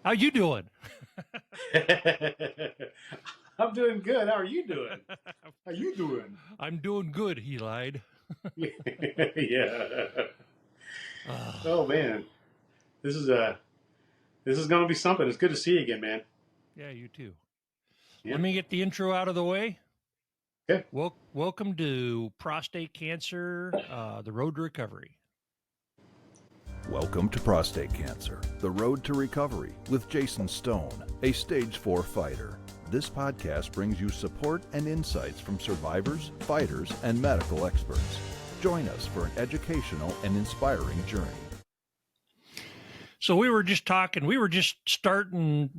How you doing? I'm doing good. How are you doing? How you doing? I'm doing good, he lied. Yeah. Oh Ah, man, this is this is gonna be something. It's good to see you again, man. yeah, you too. Yeah. Let me get the intro out of the way. Okay. Welcome to prostate cancer, the road to recovery. Welcome to Prostate Cancer, the road to recovery with Jason Stone, a stage 4 fighter. This podcast brings you support and insights from survivors, fighters, and medical experts. Join us for an educational and inspiring journey. So we were just talking. We were just starting,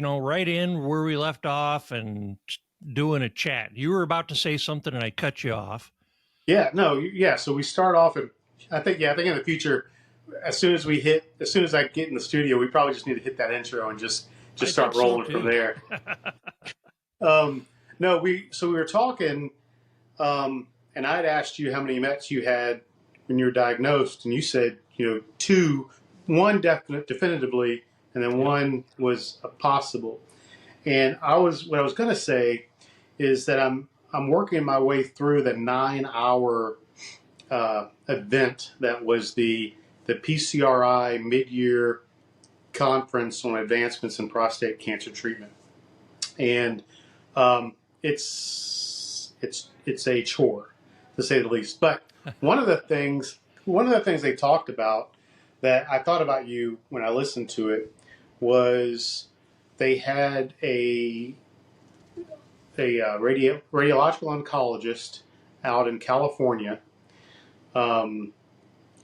right in where we left off and doing a chat. You were about to say something, and I cut you off. Yeah. No. Yeah. So we start off, and I think in the future, as soon as I get in the studio, we probably just need to hit that intro and just I think start so rolling from too. there. No, we were talking, and I'd asked you how many mets you had when you were diagnosed, and you said two, one definitively, and then Yep. one was a possible. And what I was going to say is that I'm working my way through the 9 hour event that was the PCRI mid-year conference on advancements in prostate cancer treatment, and it's a chore to say the least. But one of the things they talked about that I thought about you when I listened to it was they had a radiological oncologist out in California um,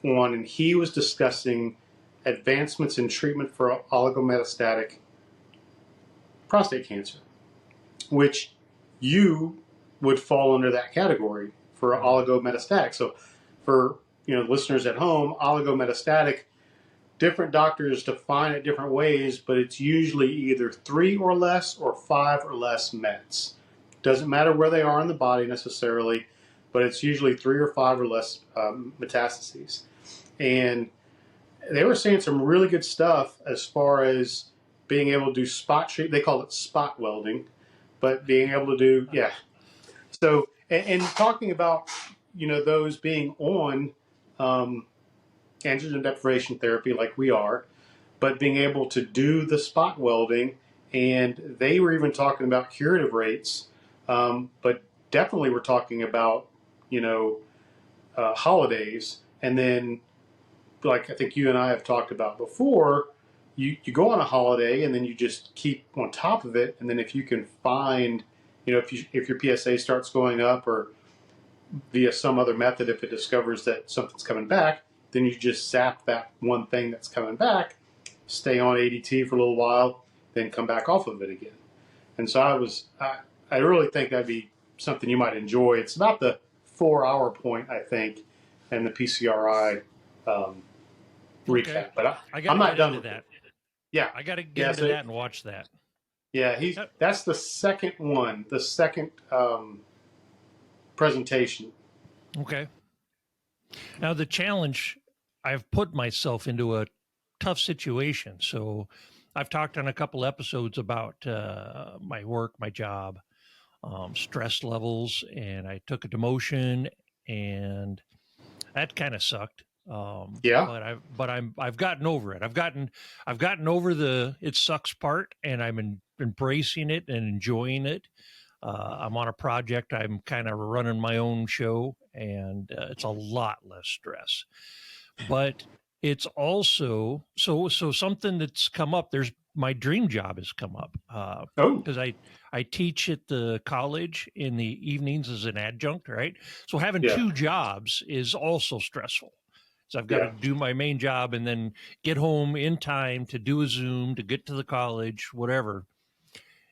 and he was discussing advancements in treatment for oligometastatic prostate cancer, which you would fall under that category for Mhm. oligometastatic. So, for listeners at home, oligometastatic, different doctors define it different ways, but it's usually either 3 or less or 5 or less mets. Doesn't matter where they are in the body necessarily, but it's usually 3 or 5 or less metastases. And they were saying some really good stuff as far as being able to do spot treat. They call it spot welding, but being able to do, yeah. So, and talking about, those being on um, androgen deprivation therapy like we are, but being able to do the spot welding. And they were even talking about curative rates, but definitely we're talking about, holidays. And then, like I think you and I have talked about before, you go on a holiday and then you just keep on top of it. And then if you can find, if your PSA starts going up or via some other method, if it discovers that something's coming back, then you just zap that one thing that's coming back, stay on ADT for a little while, then come back off of it again. And so I really think that'd be something you might enjoy. It's about the 4 hour point, I think, and the PCRI Okay. recap. But I got I'm to not get done into with it. that. Yeah, I got to get yeah. into So that and watch that. yeah, Uh, that's the second one, the second presentation. Okay. Now, the challenge, I've put myself into a tough situation. So I've talked on a couple episodes about my work, my job, stress levels, and I took a demotion, and that kind of sucked. Yeah. I've gotten over it. I've gotten over the it sucks part, and embracing it and enjoying it. I'm on a project. I'm kind of running my own show, and it's a lot less stress. But it's also so something that's come up. There's my dream job has come up Oh, because I teach at the college in the evenings as an adjunct, right? So having yeah, two jobs is also stressful. So I've got to yeah. do my main job and then get home in time to do a Zoom to get to the college, whatever,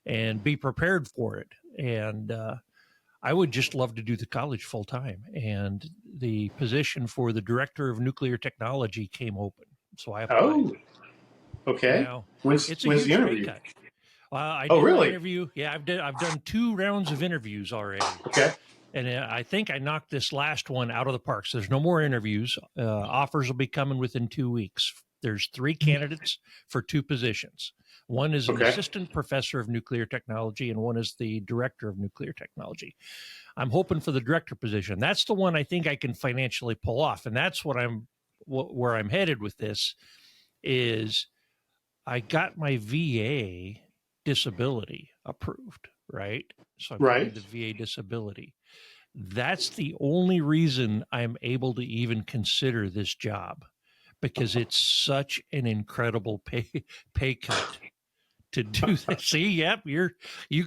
and be prepared for it. And I would just love to do the college full time. And the position for the director of nuclear technology came open. So I applied. Oh, okay. Now, it's a When's the huge pay interview? cut. I Oh, did the really? interview. Yeah, I've done 2 rounds of interviews already, Okay. and I think I knocked this last one out of the park. So there's no more interviews. Offers will be coming within 2 weeks There's 3 candidates for 2 positions. One is an Okay. assistant professor of nuclear technology, and one is the director of nuclear technology. I'm hoping for the director position. That's the one I think I can financially pull off, and that's where I'm headed with this. Is I got my VA disability approved, right? So I'm getting Right. the VA disability. That's the only reason I'm able to even consider this job, because it's such an incredible pay cut to do this. See, yep, you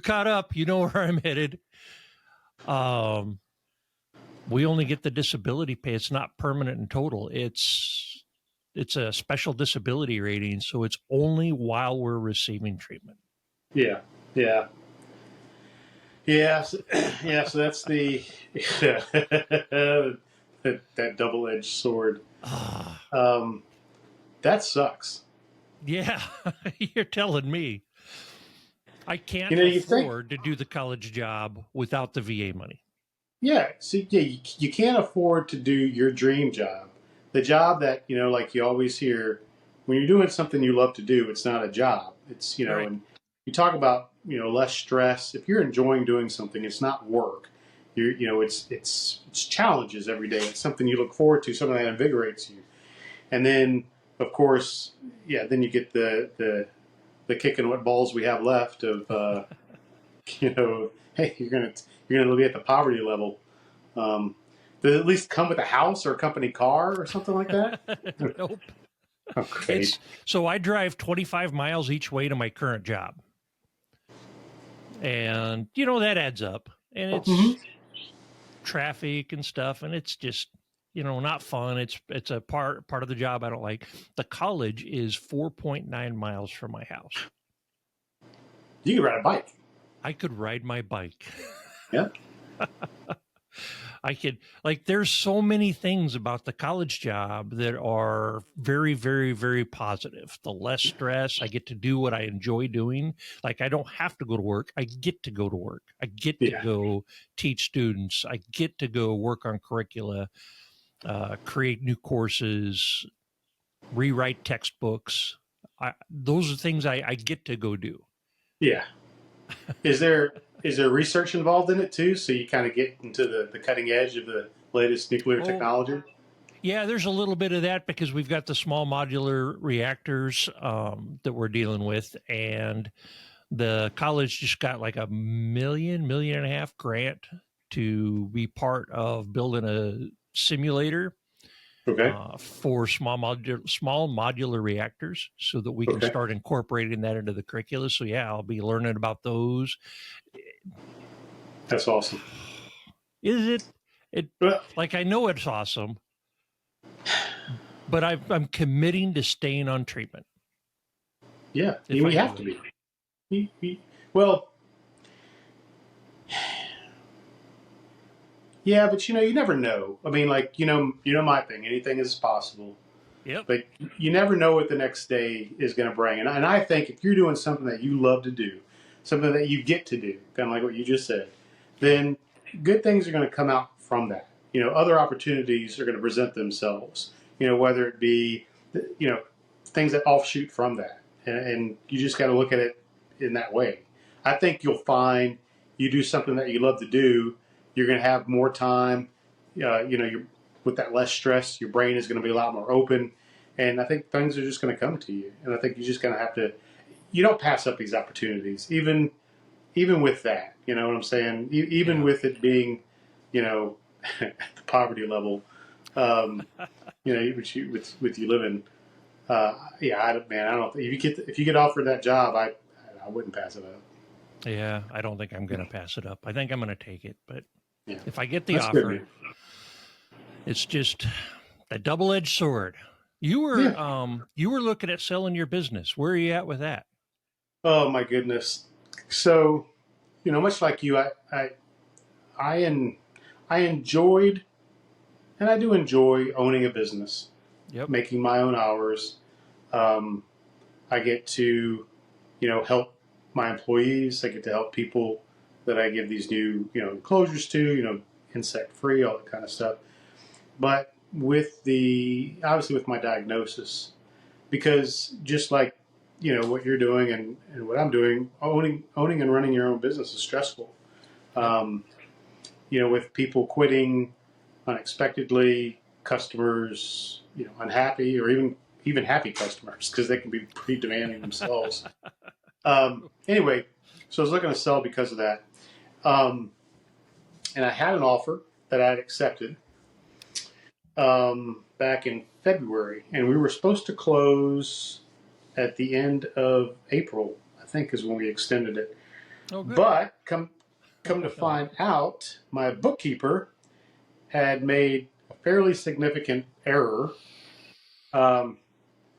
caught up. You know where I'm headed. We only get the disability pay. It's not permanent in total. It's a special disability rating, so it's only while we're receiving treatment. Yeah. Yeah. Yeah. So, yeah. So that's the that double-edged sword. That sucks. Yeah, you're telling me. I can't You think, afford to do the college job without the VA money. yeah. See, yeah, you can't afford to do your dream job, the job that like you always hear when you're doing something you love to do. It's not a job. It's Right. and you talk about less stress. If you're enjoying doing something, it's not work. It's challenges every day. It's something you look forward to, something that invigorates you. And then, of course, yeah, then you get the kicking what balls we have left of, hey, you're gonna be at the poverty level. Does it at least come with a house or a company car or something like that? Nope. Oh, great. So I drive 25 miles each way to my current job. And, that adds up. And it's traffic and stuff. And it's just, not fun. It's a part of the job I don't like. The college is 4.9 miles from my house. You can ride a bike. I could ride my bike. Yeah. I could, there's so many things about the college job that are very, very, very positive. The less stress, I get to do what I enjoy doing. I don't have to go to work. I get to go to work. I get to go teach students. I get to go work on curricula, create new courses, rewrite textbooks. Those are things I get to go do. Yeah. Is there research involved in it too? So you kind of get into the cutting edge of the latest nuclear technology? Yeah, there's a little bit of that because we've got the small modular reactors that we're dealing with, and the college just got like $1.5 million grant to be part of building a simulator. Okay. For small modular reactors, so that we can start incorporating that into the curricula. So yeah, I'll be learning about those. That's awesome. Is it? I know it's awesome, but I'm committing to staying on treatment. Yeah, you have to be. Well, yeah, but you never know. I mean, my thing. Anything is possible. Yep. But you never know what the next day is going to bring. And I think if you're doing something that you love to do, something that you get to do, kind of like what you just said, then good things are going to come out from that. Other opportunities are going to present themselves. Whether it be, things that offshoot from that, and you just got to look at it in that way. I think you'll find you do something that you love to do, you're going to have more time. You're with that less stress. Your brain is going to be a lot more open, and I think things are just going to come to you. And I think you're just going to have to. You don't pass up these opportunities, even with that. You know what I'm saying? Even with it being, at the poverty level, with you living. I don't. If you get offered that job, I wouldn't pass it up. Yeah, I don't think I'm going to pass it up. I think I'm going to take it, but if I get the That's offer, good. It's just a double-edged sword. You were looking at selling your business. Where are you at with that? Oh my goodness. So, much like you, I enjoyed, and I do enjoy owning a business. Yep. Making my own hours. I get to, help my employees. I get to help people that I give these new, enclosures to, insect free, all that kind of stuff. But obviously with my diagnosis, because just like, what you're doing and what I'm doing, owning and running your own business is stressful. With people quitting unexpectedly, customers, unhappy, or even happy customers, because they can be pretty demanding themselves. Anyway, so I was looking to sell because of that. And I had an offer that I had accepted back in February, and we were supposed to close at the end of April, I think, is when we extended it. Oh, good. But come to find out, my bookkeeper had made a fairly significant error that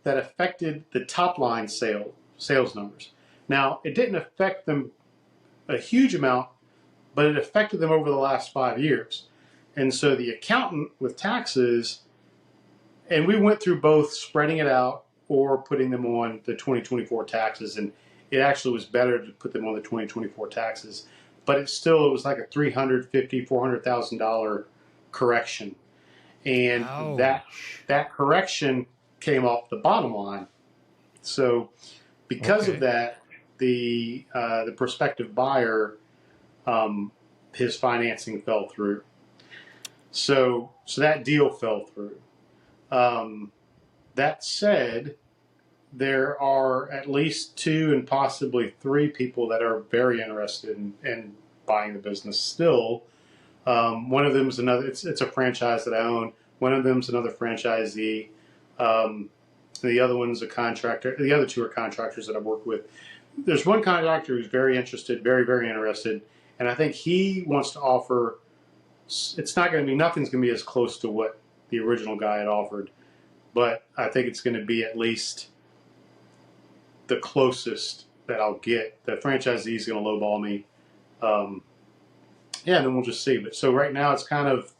affected the top line sales numbers. Now, it didn't affect them a huge amount, but it affected them over the last 5 years. And so the accountant with taxes, and we went through both spreading it out or putting them on the 2024 taxes, and it actually was better to put them on the 2024 taxes, but it was like a $350,000, $400,000 correction, and that correction came off the bottom line. So because of that, the prospective buyer, his financing fell through. So that deal fell through. That said, there are at least 2 and possibly 3 people that are very interested in buying the business still. One of them is it's a franchise that I own. One of them is another franchisee. The other one's a contractor. The other 2 are contractors that I've worked with. There's one contractor who's very interested, very, very interested, and I think he wants to offer. Nothing's going to be as close to what the original guy had offered, but I think it's going to be at least the closest that I'll get. The franchisee is going to lowball me. And then we'll just see. But so right now it's kind of,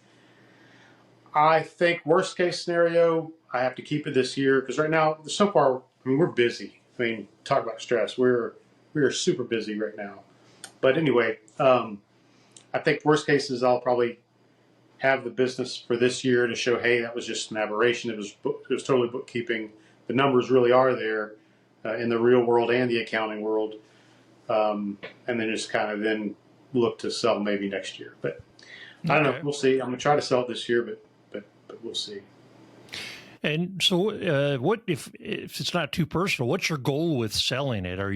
I think worst case scenario, I have to keep it this year, because right now, so far, we're busy. Talk about stress. We are super busy right now. But anyway, I think worst case is I'll probably have the business for this year to show, hey, that was just an aberration. It was totally bookkeeping. The numbers really are there in the real world and the accounting world, and then just kind of then look to sell maybe next year. But I don't know. We'll see. I'm gonna try to sell it this year, but we'll see. And so, what if it's not too personal? What's your goal with selling it? Have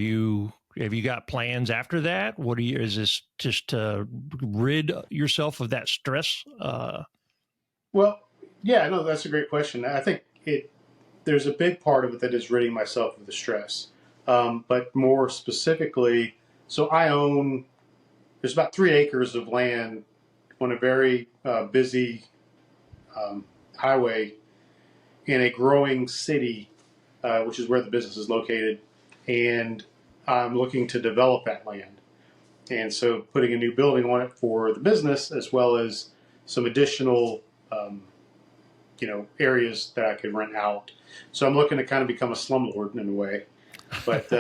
you got plans after that? Is this just to rid yourself of that stress? Well, yeah, no, that's a great question. I think there's a big part of it that is ridding myself of the stress. But more specifically, so there's about 3 acres of land on a very busy highway in a growing city, which is where the business is located. And I'm looking to develop that land. And so putting a new building on it for the business, as well as some additional, areas that I could rent out. So I'm looking to kind of become a slumlord in a way. But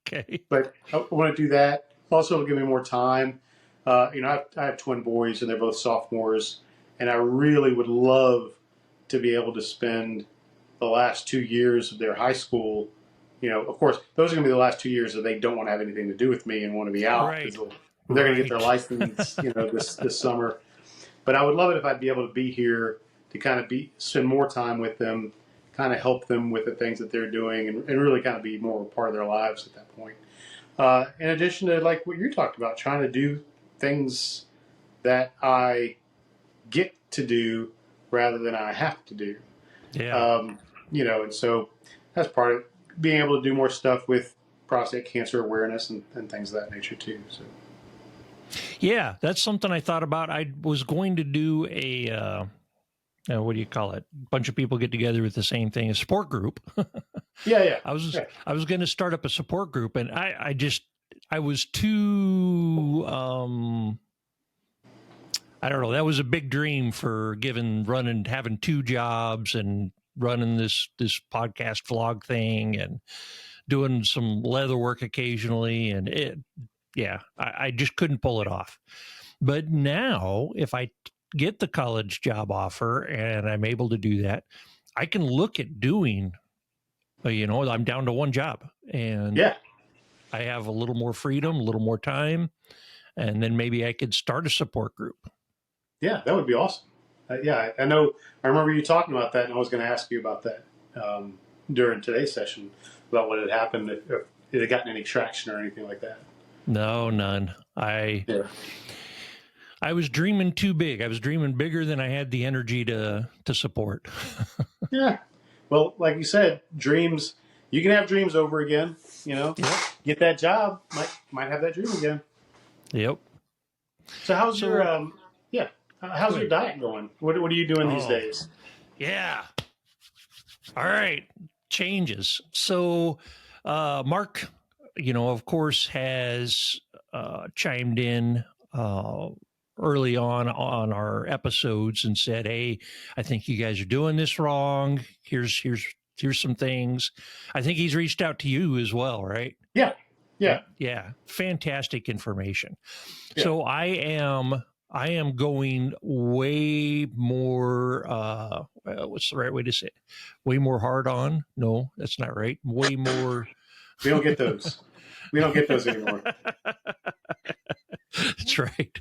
okay. But I want to do that. Also, it'll give me more time. I have twin boys, and they're both sophomores, and I really would love to be able to spend the last 2 years of their high school. Of course, those are going to be the last 2 years that they don't want to have anything to do with me and want to be out. Right. They're going to get their license, this summer. But I would love it if I'd be able to be here to kind of spend more time with them, kind of help them with the things that they're doing, and really kind of be more a part of their lives at that point. In addition to like what you talked about, trying to do things that I get to do rather than I have to do. Yeah. And so that's part of it. Being able to do more stuff with prostate cancer awareness and things of that nature too. So. Yeah, that's something I thought about. I was going to do a, what do you call it? A bunch of people get together with the same thing, a support group. Yeah. I was going to start up a support group, and I was too, I don't know. That was a big dream for having 2 jobs and running this podcast vlog thing and doing some leather work occasionally. And I just couldn't pull it off. But now if I get the college job offer and I'm able to do that, I can look at doing I'm down to one job, and Yeah. I have a little more freedom, a little more time, and then maybe I could start a support group. Yeah, that would be awesome. Yeah, I know. I remember you talking about that, and I was going to ask you about that during today's session about what had happened, if it had gotten any traction or anything like that. No, none. Yeah. I was dreaming too big. I was dreaming bigger than I had the energy to support. Yeah. Well, like you said, dreams. You can have dreams over again. Yep. Get that job. Might have that dream again. Yep. So how's your how's your diet going? What are you doing these days? Yeah. All right. Changes. So Mark, of course, has chimed in early on our episodes and said, "Hey, I think you guys are doing this wrong. Here's some things." I think he's reached out to you as well, right? Yeah. Yeah. Fantastic information. Yeah. So I am going way more what's the right way to say it? Way more hard on? No, that's not right. Way more. We don't get those. We don't get those anymore. That's right.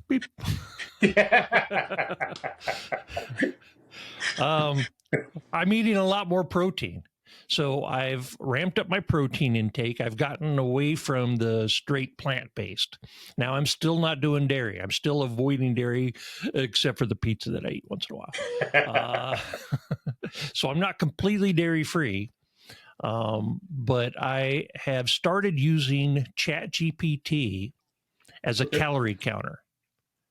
Beep. I'm eating a lot more protein. So I've ramped up my protein intake. I've gotten away from the straight plant-based. Now I'm still not doing dairy. I'm still avoiding dairy, except for the pizza that I eat once in a while. So I'm not completely dairy-free, but I have started using ChatGPT as a calorie counter.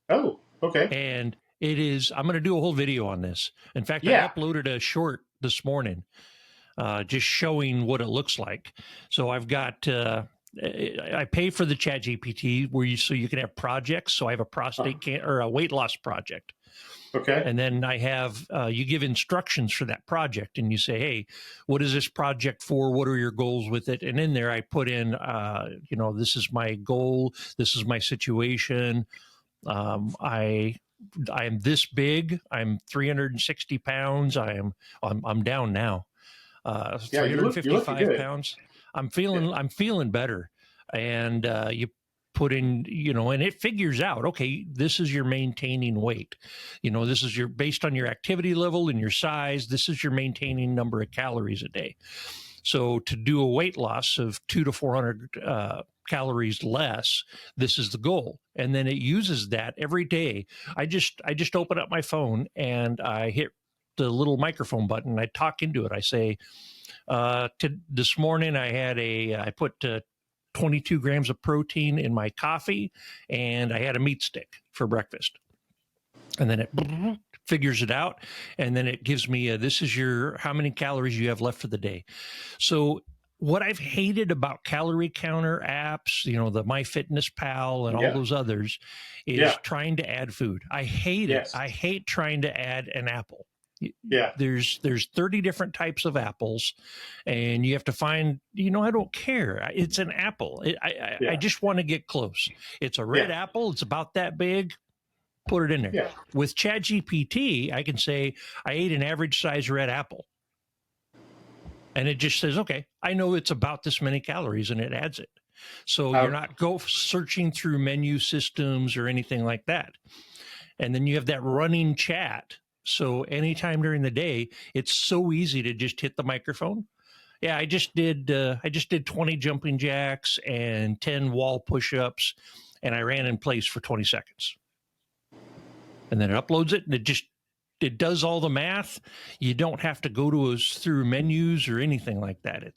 Oh, okay. And I'm going to do a whole video on this. In fact, I uploaded a short this morning just showing what it looks like. So I've got, I pay for the ChatGPT so you can have projects. So I have a prostate or a weight loss project. Okay. And then I have, you give instructions for that project and you say, hey, what is this project for? What are your goals with it? And in there I put in, this is my goal. This is my situation. I am this big. I'm 360 pounds. I'm down now. 355 pounds. I'm feeling better. And you put in, and it figures out, okay, this is your maintaining weight. This is based on your activity level and your size, this is your maintaining number of calories a day. So to do a weight loss of 200 to 400 calories less, this is the goal. And then it uses that every day. I just open up my phone and I hit the little microphone button. I talk into it. I say, this morning I put 22 grams of protein in my coffee and I had a meat stick for breakfast. And then it figures it out. And then it gives me, this is how many calories you have left for the day. So what I've hated about calorie counter apps, the MyFitnessPal and all those others, is trying to add food. I hate it. I hate trying to add an apple. Yeah. There's 30 different types of apples and you have to find, I don't care. It's an apple. I just want to get close. It's a red apple. It's about that big. Put it in there. Yeah. With ChatGPT, I can say I ate an average size red apple. And it just says, okay, I know it's about this many calories, and it adds it. So you're not searching through menu systems or anything like that. And then you have that running chat. So anytime during the day, it's so easy to just hit the microphone. Yeah, I just did 20 jumping jacks and 10 wall push-ups, and I ran in place for 20 seconds. And then it uploads it, and it does all the math. You don't have to go to us through menus or anything like that. It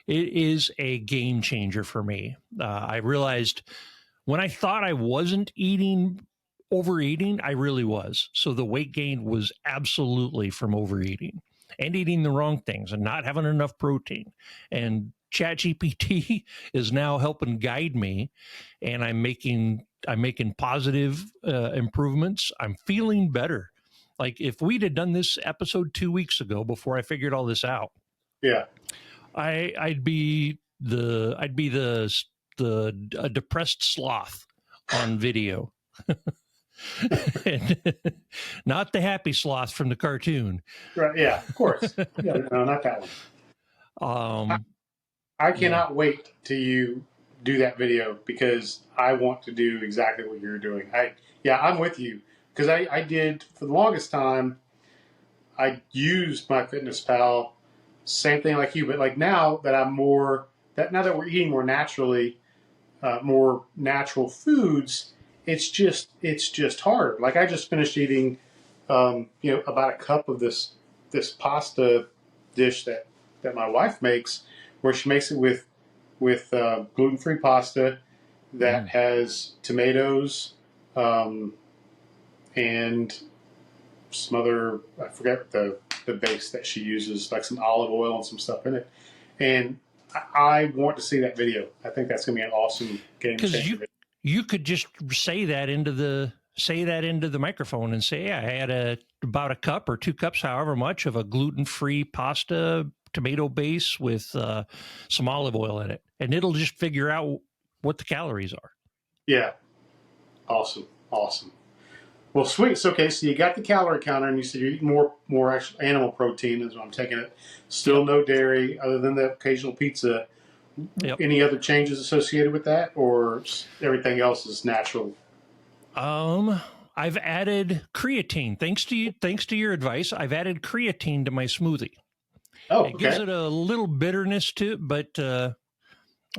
is a game changer for me. I realized when I thought I wasn't overeating, I really was. So the weight gain was absolutely from overeating and eating the wrong things and not having enough protein. And ChatGPT is now helping guide me, and I'm making positive improvements. I'm feeling better. Like if we'd have done this episode 2 weeks ago before I figured all this out, I'd be a depressed sloth on video. Not the happy sloth from the cartoon. Right? Yeah, of course. Yeah, no, not that one. Um, I yeah. cannot wait till you do that video because I want to do exactly what you're doing. I'm with you because I did for the longest time. I used MyFitnessPal, same thing like you, but like now that now that we're eating more naturally, more natural foods, it's just hard. Like I just finished eating, about a cup of this pasta dish that my wife makes, where she makes it with gluten-free pasta that has tomatoes and some other, I forget the base that she uses, like some olive oil and some stuff in it. And I want to see that video. I think that's going to be an awesome game changer. Because you could just say that into the microphone and say, yeah, I had about a cup or 2 cups, however much, of a gluten-free pasta tomato base with some olive oil in it, and it'll just figure out what the calories are. Yeah, awesome. Well, sweet. So, okay, so you got the calorie counter, and you said you're eating more actual animal protein. Is what I'm taking it. Still no dairy, other than the occasional pizza. Yep. Any other changes associated with that, or everything else is natural? I've added creatine. Thanks to your advice, I've added creatine to my smoothie. Oh, it gives it a little bitterness to it, but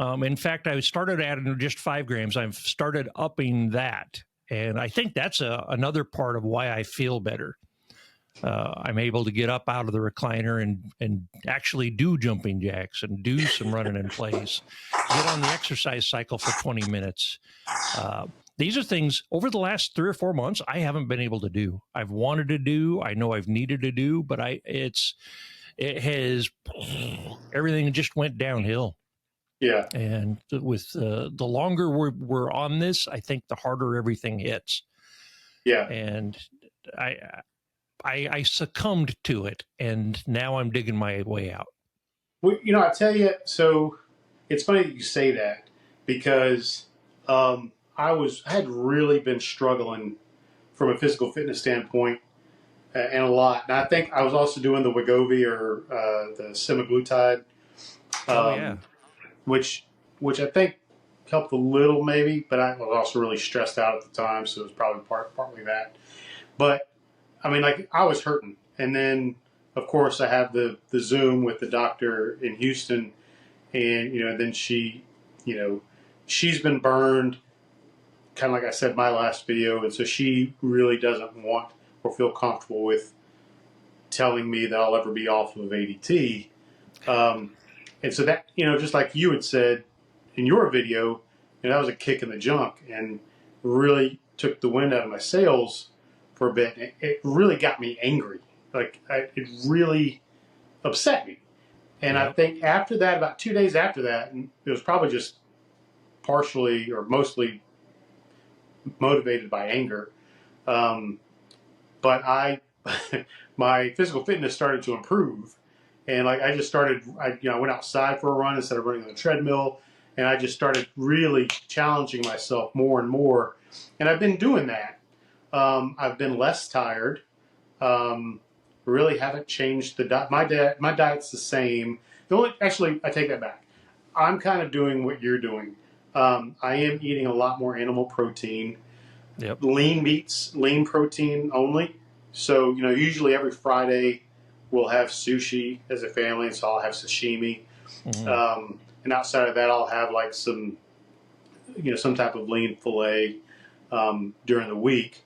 in fact, I started adding just 5 grams. I've started upping that. And I think that's another part of why I feel better. I'm able to get up out of the recliner and actually do jumping jacks and do some running in place, get on the exercise cycle for 20 minutes. These are things over the last 3 or 4 months I haven't been able to do. I've wanted to do, I know I've needed to do, but everything just went downhill. Yeah. And with the longer we're on this, I think the harder everything hits. Yeah. And I succumbed to it, and now I'm digging my way out. Well, I tell you, so it's funny that you say that because I had really been struggling from a physical fitness standpoint and a lot. And I think I was also doing the Wegovy or the semaglutide. Which I think helped a little maybe, but I was also really stressed out at the time, so it was probably partly that. But I mean, like I was hurting, and then of course I have the Zoom with the doctor in Houston, and then she's been burned, kind of like I said in my last video, and so she really doesn't want or feel comfortable with telling me that I'll ever be off of ADT. And so that, just like you had said in your video, that was a kick in the junk and really took the wind out of my sails for a bit. It really got me angry. It really upset me. And I think after that, about 2 days after that, and it was probably just partially or mostly motivated by anger. But my physical fitness started to improve. And I went outside for a run instead of running on the treadmill, and I just started really challenging myself more and more. And I've been doing that. I've been less tired. Really haven't changed the diet. My diet's the same. Actually, I take that back. I'm kind of doing what you're doing. I am eating a lot more animal protein. Yep. Lean meats, lean protein only. So, usually every Friday we'll have sushi as a family, and so I'll have sashimi. Mm-hmm. And outside of that, I'll have like some type of lean fillet during the week.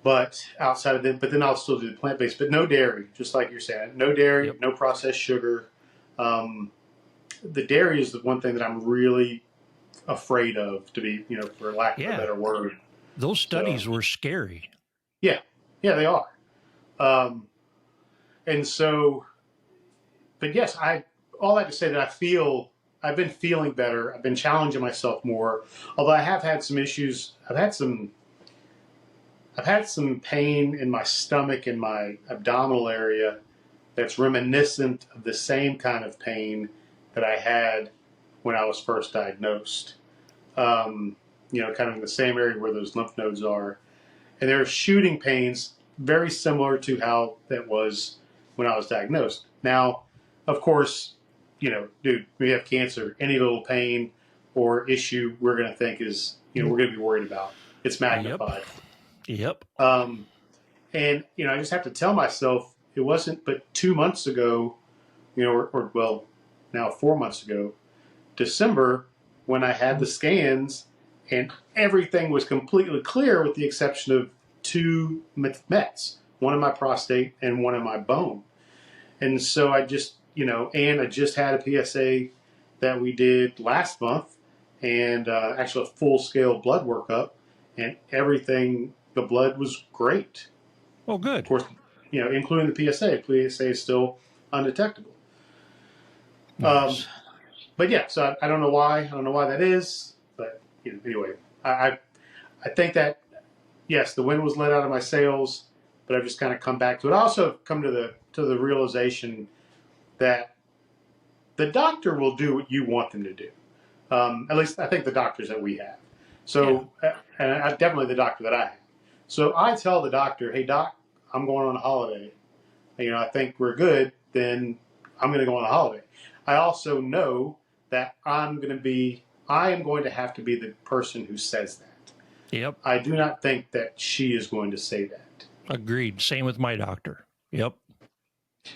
But outside of that, but then I'll still do the plant-based, but no dairy, just like you're saying. No dairy, no processed sugar. The dairy is the one thing that I'm really afraid of, to be, for lack of a better word. Those studies were scary. Yeah, they are. And so, but yes, all that to say that I've been feeling better. I've been challenging myself more. Although I have had some issues. I've had some pain in my stomach and my abdominal area that's reminiscent of the same kind of pain that I had when I was first diagnosed. Kind of in the same area where those lymph nodes are. and there are shooting pains very similar to how that was when I was diagnosed. Now, of course, dude, we have cancer. Any little pain or issue we're going to think is, we're going to be worried about. It's magnified. Yep. And, I just have to tell myself it wasn't but 2 months ago, well, now 4 months ago, December, when I had the scans and everything was completely clear with the exception of 2 mets, one in my prostate and one in my bone. And so I just, and I just had a PSA that we did last month and actually a full-scale blood workup, and everything, the blood was great. Oh, good. Of course, including the PSA. PSA is still undetectable. Nice. But yeah, so I don't know why. I don't know why that is. But anyway, I think that yes, the wind was let out of my sails, but I've just kind of come back to it. I also have come to the realization that the doctor will do what you want them to do. At least I think the doctors that we have. So, and definitely the doctor that I have. So I tell the doctor, "Hey, doc, I'm going on a holiday. I think we're good. Then I'm going to go on a holiday." I also know that I am going to have to be the person who says that. Yep. I do not think that she is going to say that. Agreed. Same with my doctor. Yep.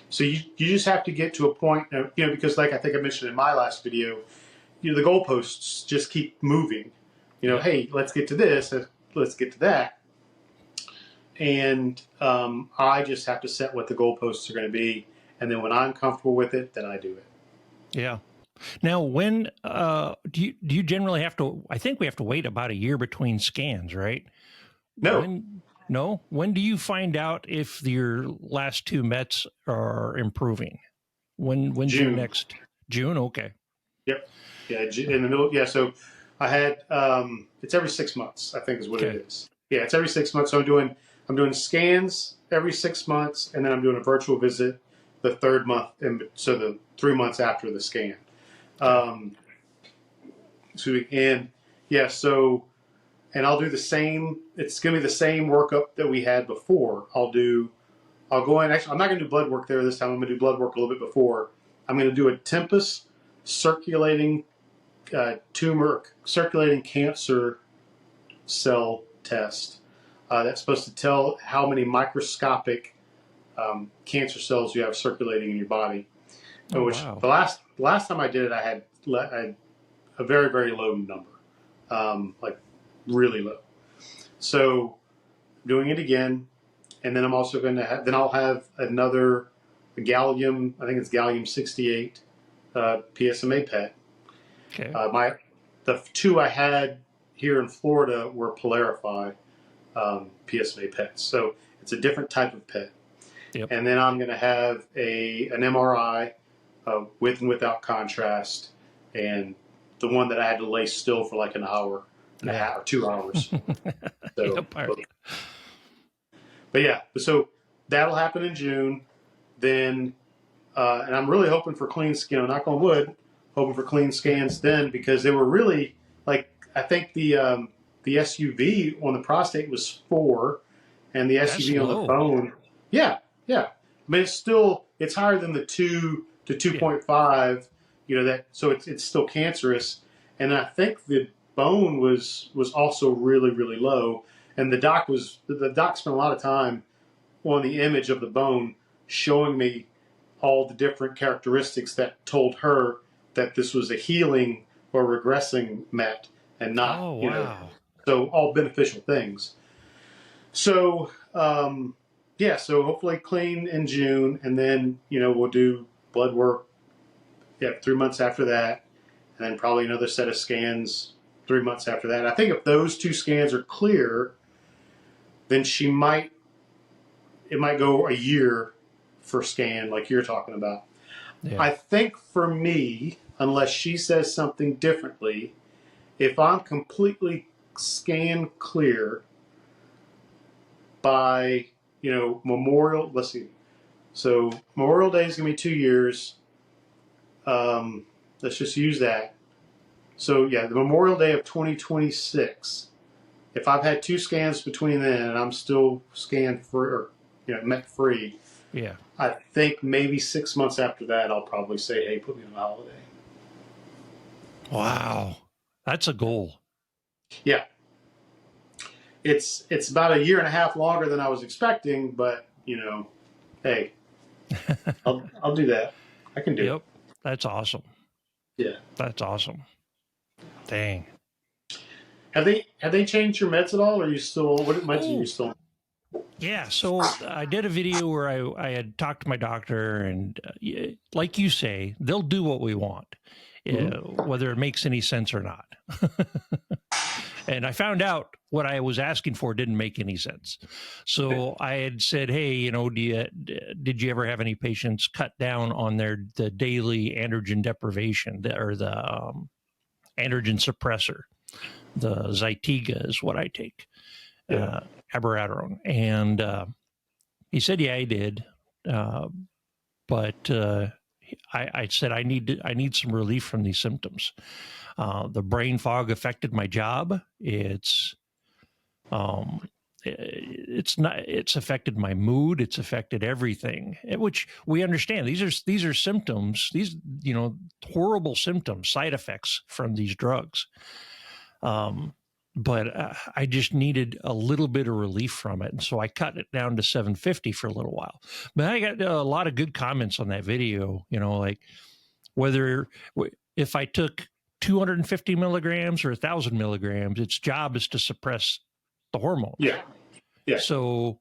So you just have to get to a point, because like I think I mentioned in my last video, the goalposts just keep moving. Hey, let's get to this, let's get to that. And I just have to set what the goalposts are going to be. And then when I'm comfortable with it, then I do it. Yeah. Now, when do you generally have to? I think we have to wait about a year between scans, right? No. When do you find out if your last 2 mets are improving? When's June. your next June? Okay. Yep. Yeah. In the middle. Yeah. So I had it's every 6 months, I think is what it is. Yeah, it's every 6 months. So I'm doing scans every 6 months, and then I'm doing a virtual visit the 3rd month, and so the 3 months after the scan. And I'll do the same. It's going to be the same workup that we had before. I'll go in. Actually, I'm not going to do blood work there this time. I'm going to do blood work a little bit before. I'm going to do a Tempus circulating circulating cancer cell test. That's supposed to tell how many microscopic cancer cells you have circulating in your body. Oh, which wow. the last time I did it, I had a very, very low number, like really low. So doing it again, and then I'm also going to I'll have another gallium, I think it's gallium 68 PSMA PET. Okay. The 2 I had here in Florida were Polarify PSMA PETs. So it's a different type of PET. Yep. And then I'm going to have an MRI with and without contrast, and the one that I had to lay still for like an hour and a half or 2 hours. So, Yep. but yeah, so that'll happen in June. Then, and I'm really hoping for clean, knock on wood, hoping for clean scans then, because they were really like, I think the SUV on the prostate was 4, and the SUV on the bone, yeah. I mean, it's higher than the 2 to 2.5. So it's still cancerous, and I think the bone was also really, really low. And the doc spent a lot of time on the image of the bone, showing me all the different characteristics that told her that this was a healing or regressing met, and not, so all beneficial things. So, so hopefully clean in June, and then, we'll do blood work 3 months after that, and then probably another set of scans 3 months after that. I think if those 2 scans are clear, then it might go a year for scan like you're talking about. Yeah. I think for me, unless she says something differently, if I'm completely scan clear by, Memorial, let's see. So Memorial Day is going to be 2 years. Let's just use that. So yeah, the Memorial Day of 2026, if I've had 2 scans between then and I'm still scan free or met free, Yeah. I think maybe 6 months after that, I'll probably say, hey, put me on holiday. Wow. That's a goal. Yeah. It's about a year and a half longer than I was expecting, but hey, I'll do that. I can do Yep. it. That's awesome. Yeah. That's awesome. Dang. Have they changed your meds at all, or are you still what meds are you still? Yeah, so I did a video where I had talked to my doctor, and like you say, they'll do what we want, whether it makes any sense or not. And I found out what I was asking for didn't make any sense. So I had said, hey, did you ever have any patients cut down on the daily androgen deprivation or the androgen suppressor? The Zytiga is what I take. Yeah. Abiraterone. And he said, yeah, I did. But I said, I need some relief from these symptoms. The brain fog affected my job. It's affected my mood. It's affected everything, which we understand. These are symptoms, these, horrible symptoms, side effects from these drugs. But I just needed a little bit of relief from it. And so I cut it down to 750 for a little while. But I got a lot of good comments on that video, like if I took 250 milligrams or 1,000 milligrams, its job is to suppress the hormones. Yeah. Yeah. So,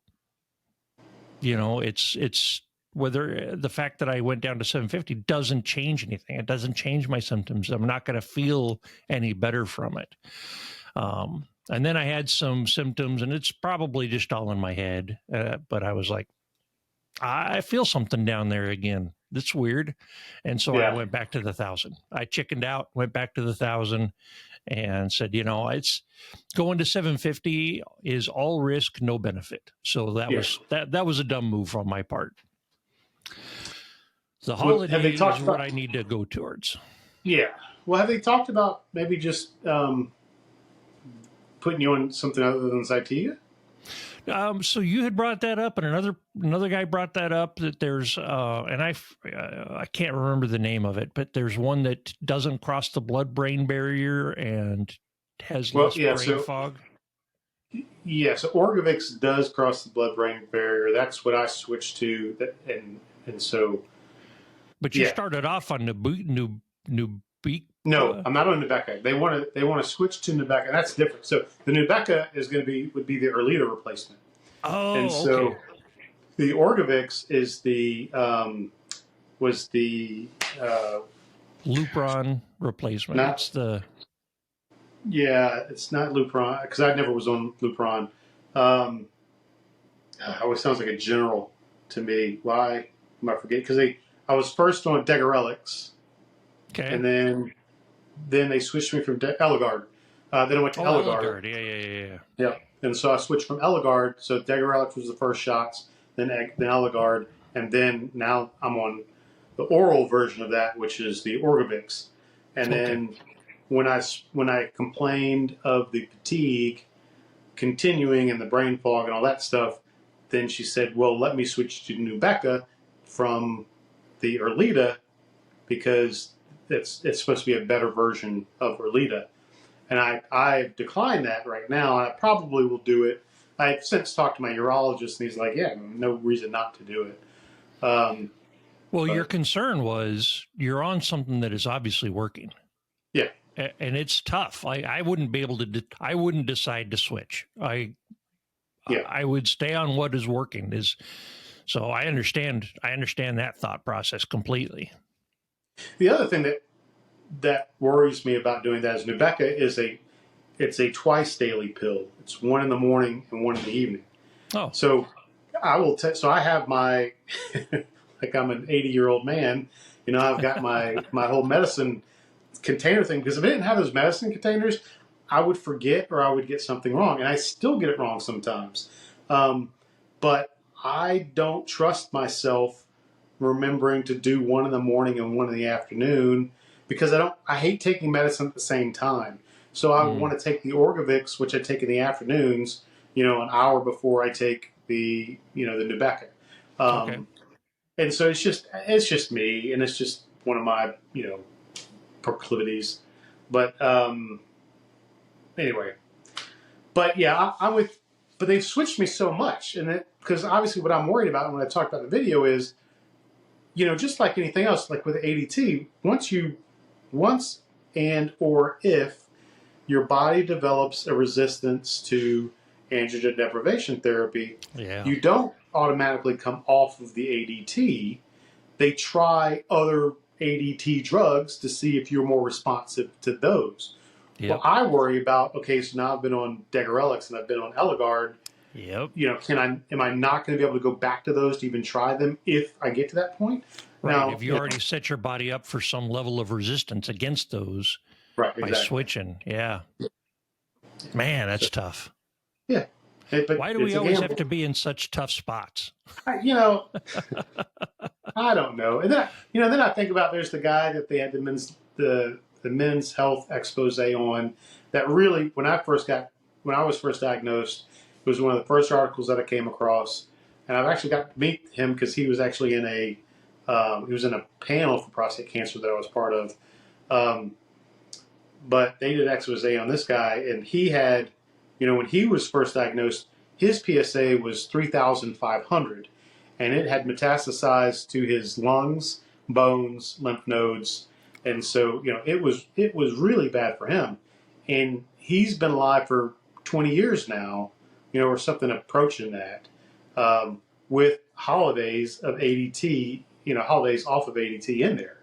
it's whether the fact that I went down to 750 doesn't change anything. It doesn't change my symptoms. I'm not going to feel any better from it. And then I had some symptoms, and it's probably just all in my head. But I was like, I feel something down there again. That's weird. And so I went back to the 1,000. I chickened out, went back to the 1,000 and said, it's going to 750 is all risk, no benefit. So that was a dumb move on my part. The holidays is what I need to go towards. Yeah. Well, have they talked about maybe just putting you on something other than Zytiga? So you had brought that up, and another guy brought that up, that there's and I can't remember the name of it, but there's one that doesn't cross the blood-brain barrier and has less brain fog. Yeah, so Orgovix does cross the blood-brain barrier. That's what I switched to, and so. But you started off on Nubeq. No, I'm not on Nubeqa. They want to switch to Nubeqa, and that's different. So the Nubeqa would be the Erleada replacement. Oh, and so the Orgovix is was the Lupron replacement. It's not Lupron, because I never was on Lupron. It always sounds like a general to me. Why am I forgetting? Because I was first on Degarelix. Okay. And then they switched me from Eligard. Then I went to Eligard. Yeah. And so I switched from Eligard. So Degarelix was the first shots, then Eligard, and then now I'm on the oral version of that, which is the Orgovix. And then when I complained of the fatigue continuing and the brain fog and all that stuff, then she said, "Well, let me switch to Nubeqa from the Erleada, because it's supposed to be a better version of Erleada." And I declined that right now, and I probably will do it. I've since talked to my urologist, and he's like, yeah, no reason not to do it. Well, your concern was you're on something that is obviously working. Yeah. And it's tough. I wouldn't be able to, I wouldn't decide to switch. I would stay on what is working. So I understand that thought process completely. The other thing that worries me about doing that is Nubeqa is a twice daily pill. It's one in the morning and one in the evening. Oh. So so I have my like I'm an 80-year-old man, I've got my whole medicine container thing, because if I didn't have those medicine containers, I would forget or I would get something wrong, and I still get it wrong sometimes. But I don't trust myself remembering to do one in the morning and one in the afternoon, because I hate taking medicine at the same time. So I want to take the Orgovix, which I take in the afternoons, an hour before I take the the Nubeca. Okay. And so it's just me, and it's just one of my proclivities. But anyway, but yeah, I'm with. But they've switched me so much, and because obviously what I'm worried about when I talked about the video is, just like anything else, like with ADT, once and or if your body develops a resistance to androgen deprivation therapy, you don't automatically come off of the ADT. They try other ADT drugs to see if you're more responsive to those. Yep. Well, I worry about, okay, so now I've been on Degarelix and I've been on Eligard. Yep. Am I not going to be able to go back to those to even try them if I get to that point? Right. Now, if you already set your body up for some level of resistance against those right, by switching. Yeah. Man, that's tough. Yeah. But why do we always have to be in such tough spots? I don't know. And then I think about there's the guy that they had the men's health expose on that really when I was first diagnosed, it was one of the first articles that I came across, and I've actually got to meet him because he was actually in a panel for prostate cancer that I was part of. But they did expose on this guy, and he had, when he was first diagnosed, his PSA was 3,500, and it had metastasized to his lungs, bones, lymph nodes, and so it was really bad for him. And he's been alive for 20 years now, or something approaching that, with holidays of ADT, holidays off of ADT in there.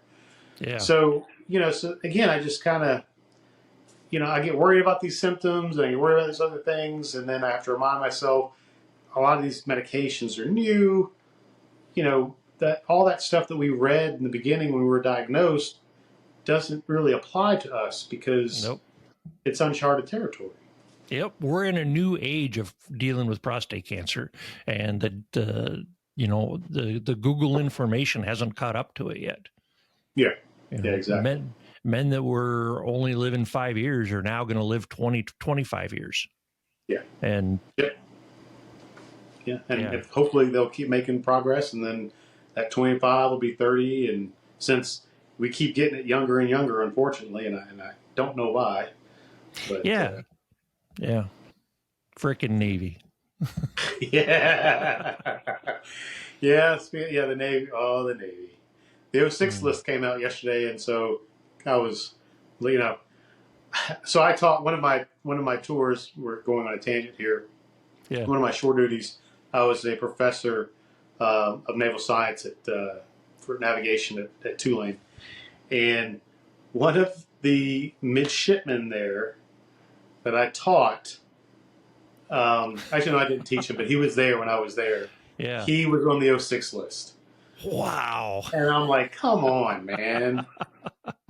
Yeah. So so again, I just kind of. I get worried about these symptoms and I get worried about these other things. And then I have to remind myself, a lot of these medications are new. That all that stuff that we read in the beginning when we were diagnosed doesn't really apply to us because it's uncharted territory. Yep. We're in a new age of dealing with prostate cancer, and the Google information hasn't caught up to it yet. Yeah. Yeah, exactly. Men that were only living 5 years are now going to live 20 to 25 years. Yeah. And If hopefully they'll keep making progress, and then that 25 will be 30. And since we keep getting it younger and younger, unfortunately, and I don't know why. But, yeah. Frickin' Navy. Yeah. The Navy. Oh, the Navy. The 06 list came out yesterday, and so I was, so I taught one of my tours. We're going on a tangent here. Yeah. One of my shore duties, I was a professor of naval science for navigation at Tulane, and one of the midshipmen there that I taught. Actually, no, I didn't teach him, but he was there when I was there. Yeah. He was on the 06 list. Wow. And I'm like, come on, man.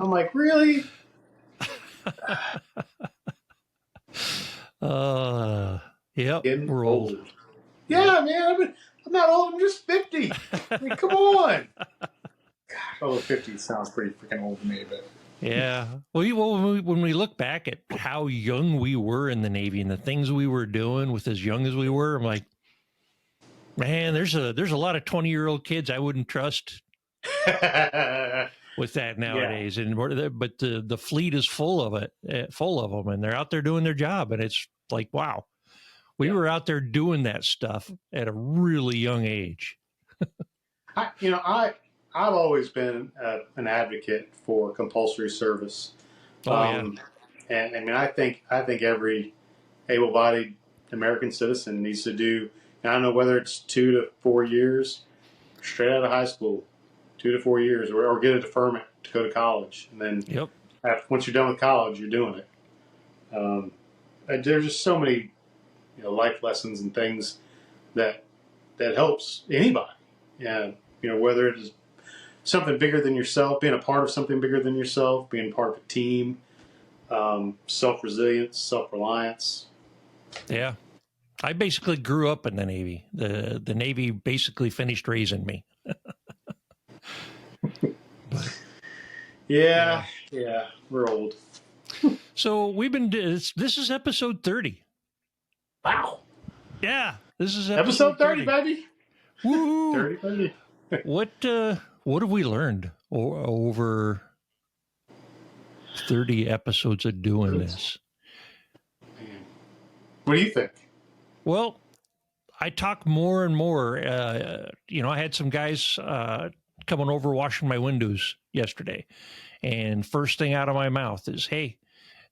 I'm like, really? Yep. We're old. Yeah, man. I'm not old. I'm just 50. I mean, come on. God, although 50 sounds pretty freaking old to me, but. Yeah. Well, when we look back at how young we were in the Navy and the things we were doing with as young as we were, I'm like, man, there's a lot of 20-year-old kids I wouldn't trust with that nowadays. Yeah. But the fleet is full of them, and they're out there doing their job, and it's like, wow, we were out there doing that stuff at a really young age. I've always been an advocate for compulsory service. And I mean, I think every able-bodied American citizen needs to do. I don't know whether it's 2 to 4 years straight out of high school, 2 to 4 years, or get a deferment to go to college, and then once you're done with college, you're doing it. There's just so many life lessons and things that helps anybody. Whether it is something bigger than yourself, being a part of something bigger than yourself, being part of a team, self-resilience, self-reliance. Yeah. I basically grew up in the Navy. The Navy basically finished raising me. Yeah, we're old. So this is episode 30. Wow. Yeah, this is Episode 30, baby. Woo! 30. What have we learned over 30 episodes of doing this? What do you think? Well, I talk more and more. I had some guys coming over washing my windows yesterday, and first thing out of my mouth is, "Hey,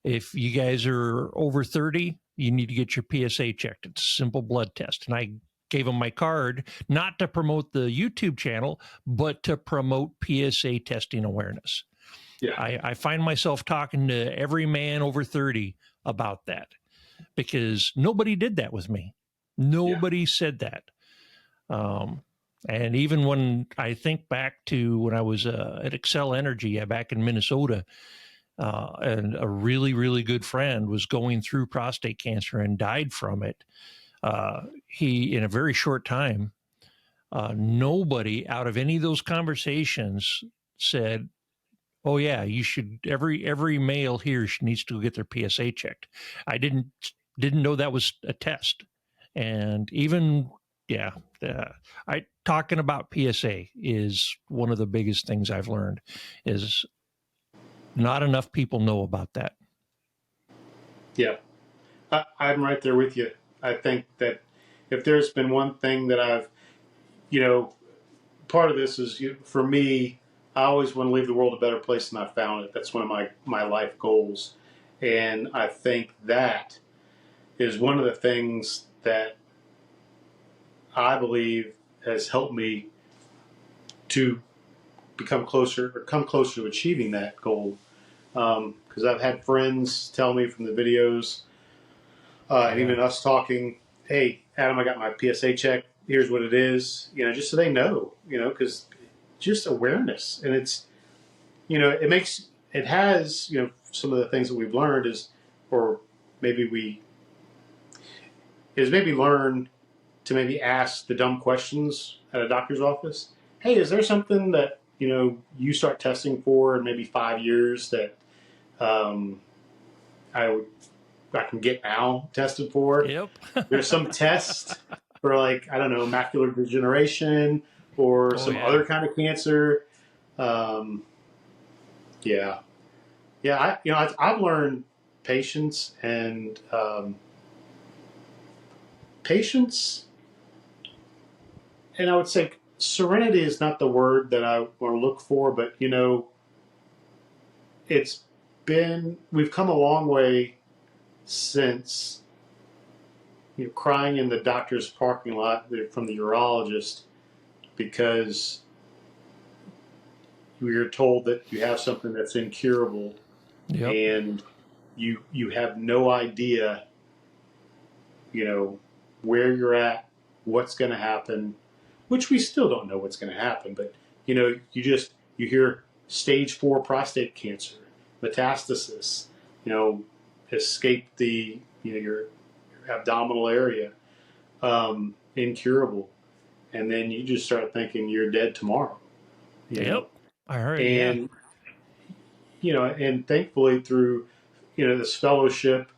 if you guys are over 30, you need to get your PSA checked. It's a simple blood test." And I gave them my card, not to promote the YouTube channel, but to promote PSA testing awareness. Yeah. I find myself talking to every man over 30 about that, because nobody did that with me. Nobody said that. And even when I think back to when I was at Excel Energy back in Minnesota, and a really, really good friend was going through prostate cancer and died from it. He, in a very short time, nobody out of any of those conversations said, "Oh yeah, you should, every male here needs to get their PSA checked." I didn't know that was a test. And even, talking about PSA is one of the biggest things I've learned. Is not enough people know about that. Yeah, I'm right there with you. I think that if there's been one thing that I've, part of this is, for me, I always want to leave the world a better place than I found it. That's one of my life goals. And I think that is one of the things that I believe has helped me to come closer to achieving that goal. Because I've had friends tell me from the videos, and even us talking, "Hey, Adam, I got my PSA check. Here's what it is." Just so they know, because just awareness. And it's, it has, some of the things that we've learned is maybe learn to maybe ask the dumb questions at a doctor's office. "Hey, is there something that, you start testing for in maybe 5 years that I can get now tested for?" Yep. There's some test for, like, I don't know, macular degeneration or other kind of cancer. I've learned patience and and I would say serenity is not the word that I want to look for, but we've come a long way since crying in the doctor's parking lot from the urologist because we are told that you have something that's incurable. Yep. And you have no idea where you're at, what's going to happen, which we still don't know what's going to happen, but you hear stage 4 prostate cancer, metastasis, escape the your abdominal area, incurable, and then you just start thinking you're dead tomorrow. Yep, I heard. And and thankfully through this fellowship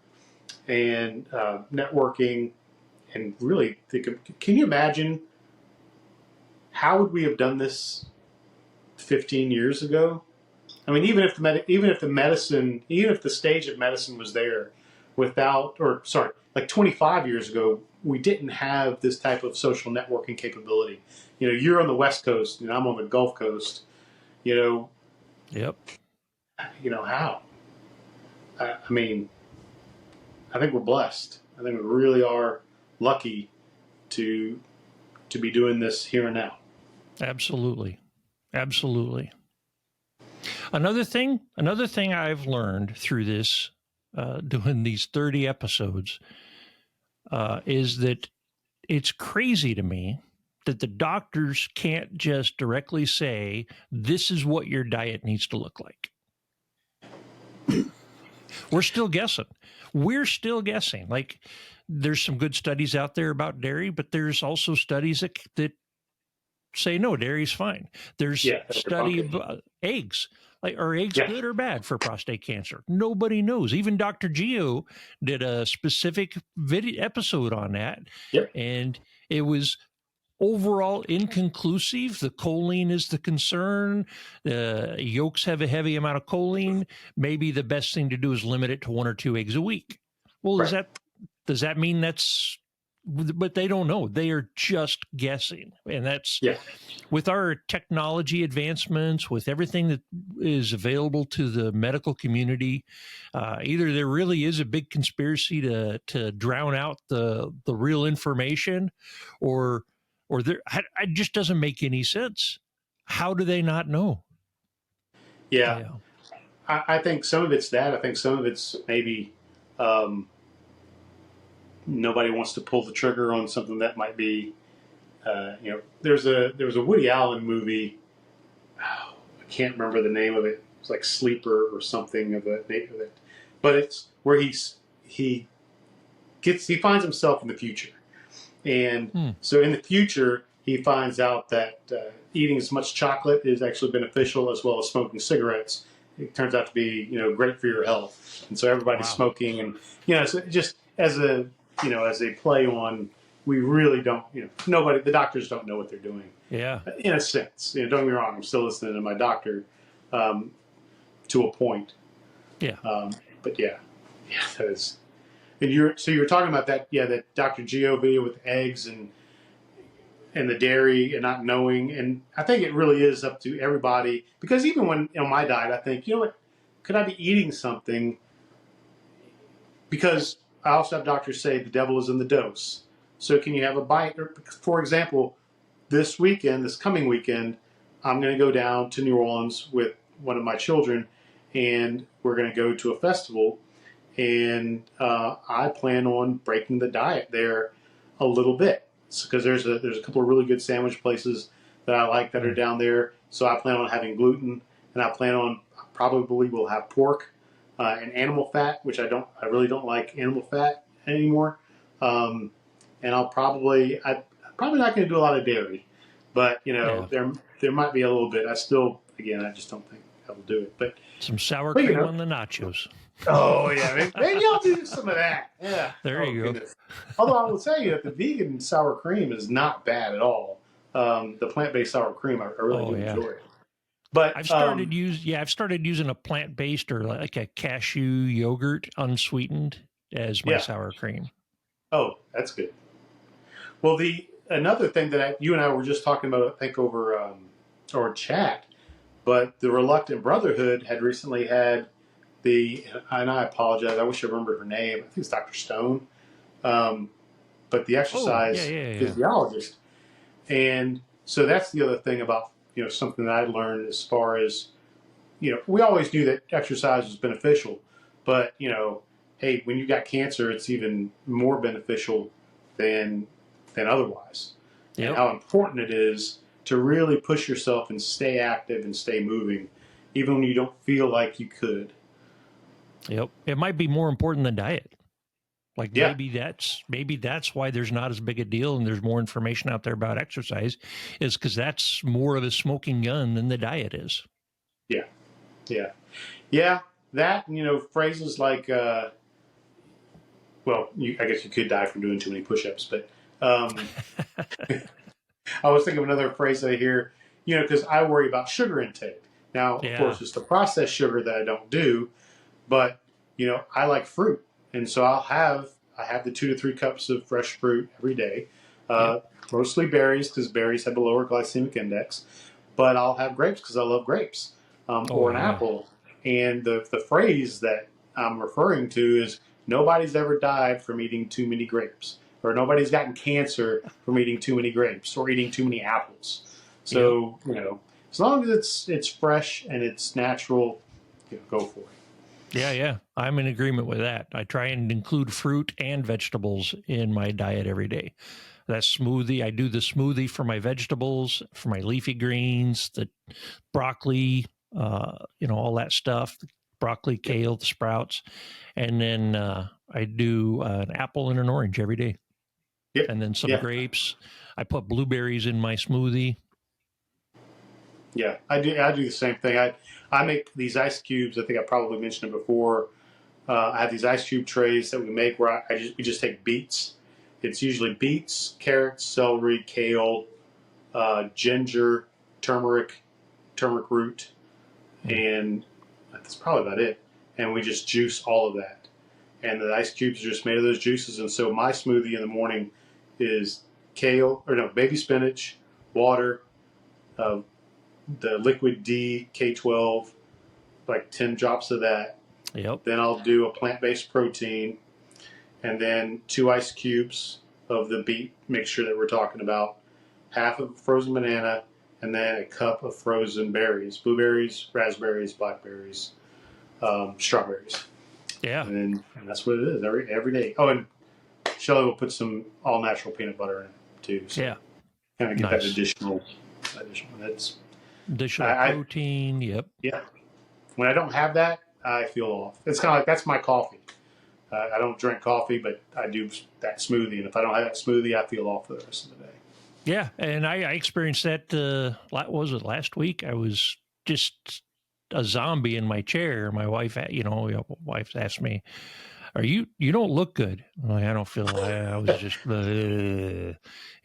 and networking, and really can you imagine how would we have done this 15 years ago? I mean, even if the stage of medicine was there like 25 years ago, we didn't have this type of social networking capability. You're on the West Coast and I'm on the Gulf Coast. Yep. How? I mean, I think we're blessed. I think we really are lucky to be doing this here and now. Absolutely. Another thing I've learned through this, doing these 30 episodes, is that it's crazy to me that the doctors can't just directly say, "This is what your diet needs to look like." We're still guessing. Like, there's some good studies out there about dairy, but there's also studies that say, no, dairy's fine. There's study about eggs. Like, are eggs Yeah. good or bad for prostate cancer? Nobody knows. Even Dr. Geo did a specific video episode on that, Yep. and it was overall inconclusive. The choline is the concern. The yolks have a heavy amount of choline. Maybe the best thing to do is limit it to 1 or 2 eggs a week. Well, Right. does that mean that's, but they don't know. They are just guessing. And that's Yeah. with our technology advancements, with everything that is available to the medical community. Either there really is a big conspiracy to drown out the real information, or there, it just doesn't make any sense. How do they not know? Yeah. I think some of it's that. I think some of it's maybe um, nobody wants to pull the trigger on something that might be. There was a Woody Allen movie. Oh, I can't remember the name of it. It's like Sleeper or something of it, but it's where he finds himself in the future, and so in the future he finds out that eating as much chocolate is actually beneficial as well as smoking cigarettes. It turns out to be great for your health, and so everybody's smoking, and so just as a play on. We really don't, the doctors don't know what they're doing. Yeah. In a sense, don't get me wrong. I'm still listening to my doctor to a point. Yeah. But yeah, that is. And you were talking about that, that Dr. Geo video with eggs and the dairy and not knowing. And I think it really is up to everybody, because even when on my diet, I think, what, could I be eating something? Because I also have doctors say the devil is in the dose. So can you have a bite? Or, for example, this coming weekend, I'm going to go down to New Orleans with one of my children, and we're going to go to a festival. And I plan on breaking the diet there a little bit, because there's a couple of really good sandwich places that I like that are down there. So I plan on having gluten, and I plan on probably will have pork and animal fat, which I really don't like animal fat anymore. And I'm probably not going to do a lot of dairy, but there might be a little bit. I just don't think I will do it. But some sour cream on the nachos. Oh yeah, maybe I'll do some of that. Yeah, there you go. Although I will tell you that the vegan sour cream is not bad at all. The plant-based sour cream, I really do enjoy it. But I've started using a plant-based or like a cashew yogurt unsweetened as my sour cream. Oh, that's good. Well, another thing that you and I were just talking about, I think over chat, but the Reluctant Brotherhood had recently had and I apologize, I wish I remembered her name. I think it's Dr. Stone, but the exercise physiologist. And so that's the other thing about something that I learned as far as we always knew that exercise was beneficial, but hey, when you got cancer, it's even more beneficial than otherwise. Yep. And how important it is to really push yourself and stay active and stay moving, even when you don't feel like you could. Yep. It might be more important than diet. Maybe that's why there's not as big a deal and there's more information out there about exercise, is because that's more of a smoking gun than the diet is. Yeah. Yeah. Yeah. That, phrases like, I guess you could die from doing too many push-ups, but I was thinking of another phrase that I hear, because I worry about sugar intake. Now, of course, it's the processed sugar that I don't do, but, I like fruit. And so I have the 2 to 3 cups of fresh fruit every day, mostly berries, because berries have a lower glycemic index, but I'll have grapes because I love grapes, or an apple. And the phrase that I'm referring to is nobody's ever died from eating too many grapes, or nobody's gotten cancer from eating too many grapes or eating too many apples. So, as long as it's fresh and it's natural, go for it. Yeah. I'm in agreement with that. I try and include fruit and vegetables in my diet every day. That smoothie, I do the smoothie for my vegetables, for my leafy greens, the broccoli, all that stuff, broccoli, kale, the sprouts. And then I do an apple and an orange every day. Yep. And then some grapes. I put blueberries in my smoothie. Yeah, I do. I do the same thing. I make these ice cubes. I think I probably mentioned it before. I have these ice cube trays that we make where we just take beets. It's usually beets, carrots, celery, kale, ginger, turmeric root, and that's probably about it. And we just juice all of that. And the ice cubes are just made of those juices. And so my smoothie in the morning is baby spinach, water, uh, the liquid D, K12, like 10 drops of that. Yep. Then I'll do a plant-based protein, and then 2 ice cubes of the beet mixture that we're talking about, half of frozen banana, and then a cup of frozen berries, blueberries, raspberries, blackberries, strawberries. Yeah. And that's what it is every day. Oh, and Shelly will put some all-natural peanut butter in it too. So Yeah. kind of get Nice. that additional. That's Additional protein. Yep. Yeah. When I don't have that, I feel off. It's kind of like that's my coffee. I don't drink coffee, but I do that smoothie. And if I don't have that smoothie, I feel off for the rest of the day. Yeah, and I experienced that. What was it, last week? I was just a zombie in my chair. My wife, wife asked me, "Are you? You don't look good." I'm like, I don't feel. I was just.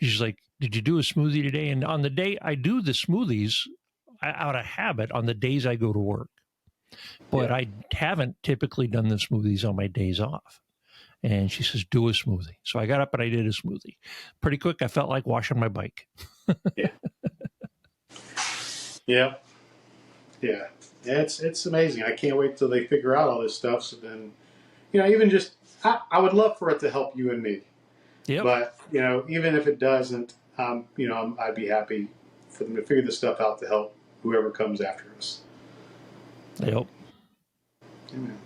She's like, "Did you do a smoothie today?" And on the day I do the smoothies, out of habit, on the days I go to work, but I haven't typically done the smoothies on my days off. And she says, do a smoothie. So I got up and I did a smoothie. Pretty quick, I felt like washing my bike. Yeah. Yeah. It's amazing. I can't wait till they figure out all this stuff. So then, even just, I would love for it to help you and me. Yep. But, even if it doesn't, I'd be happy for them to figure this stuff out to help whoever comes after us. Yep. Amen.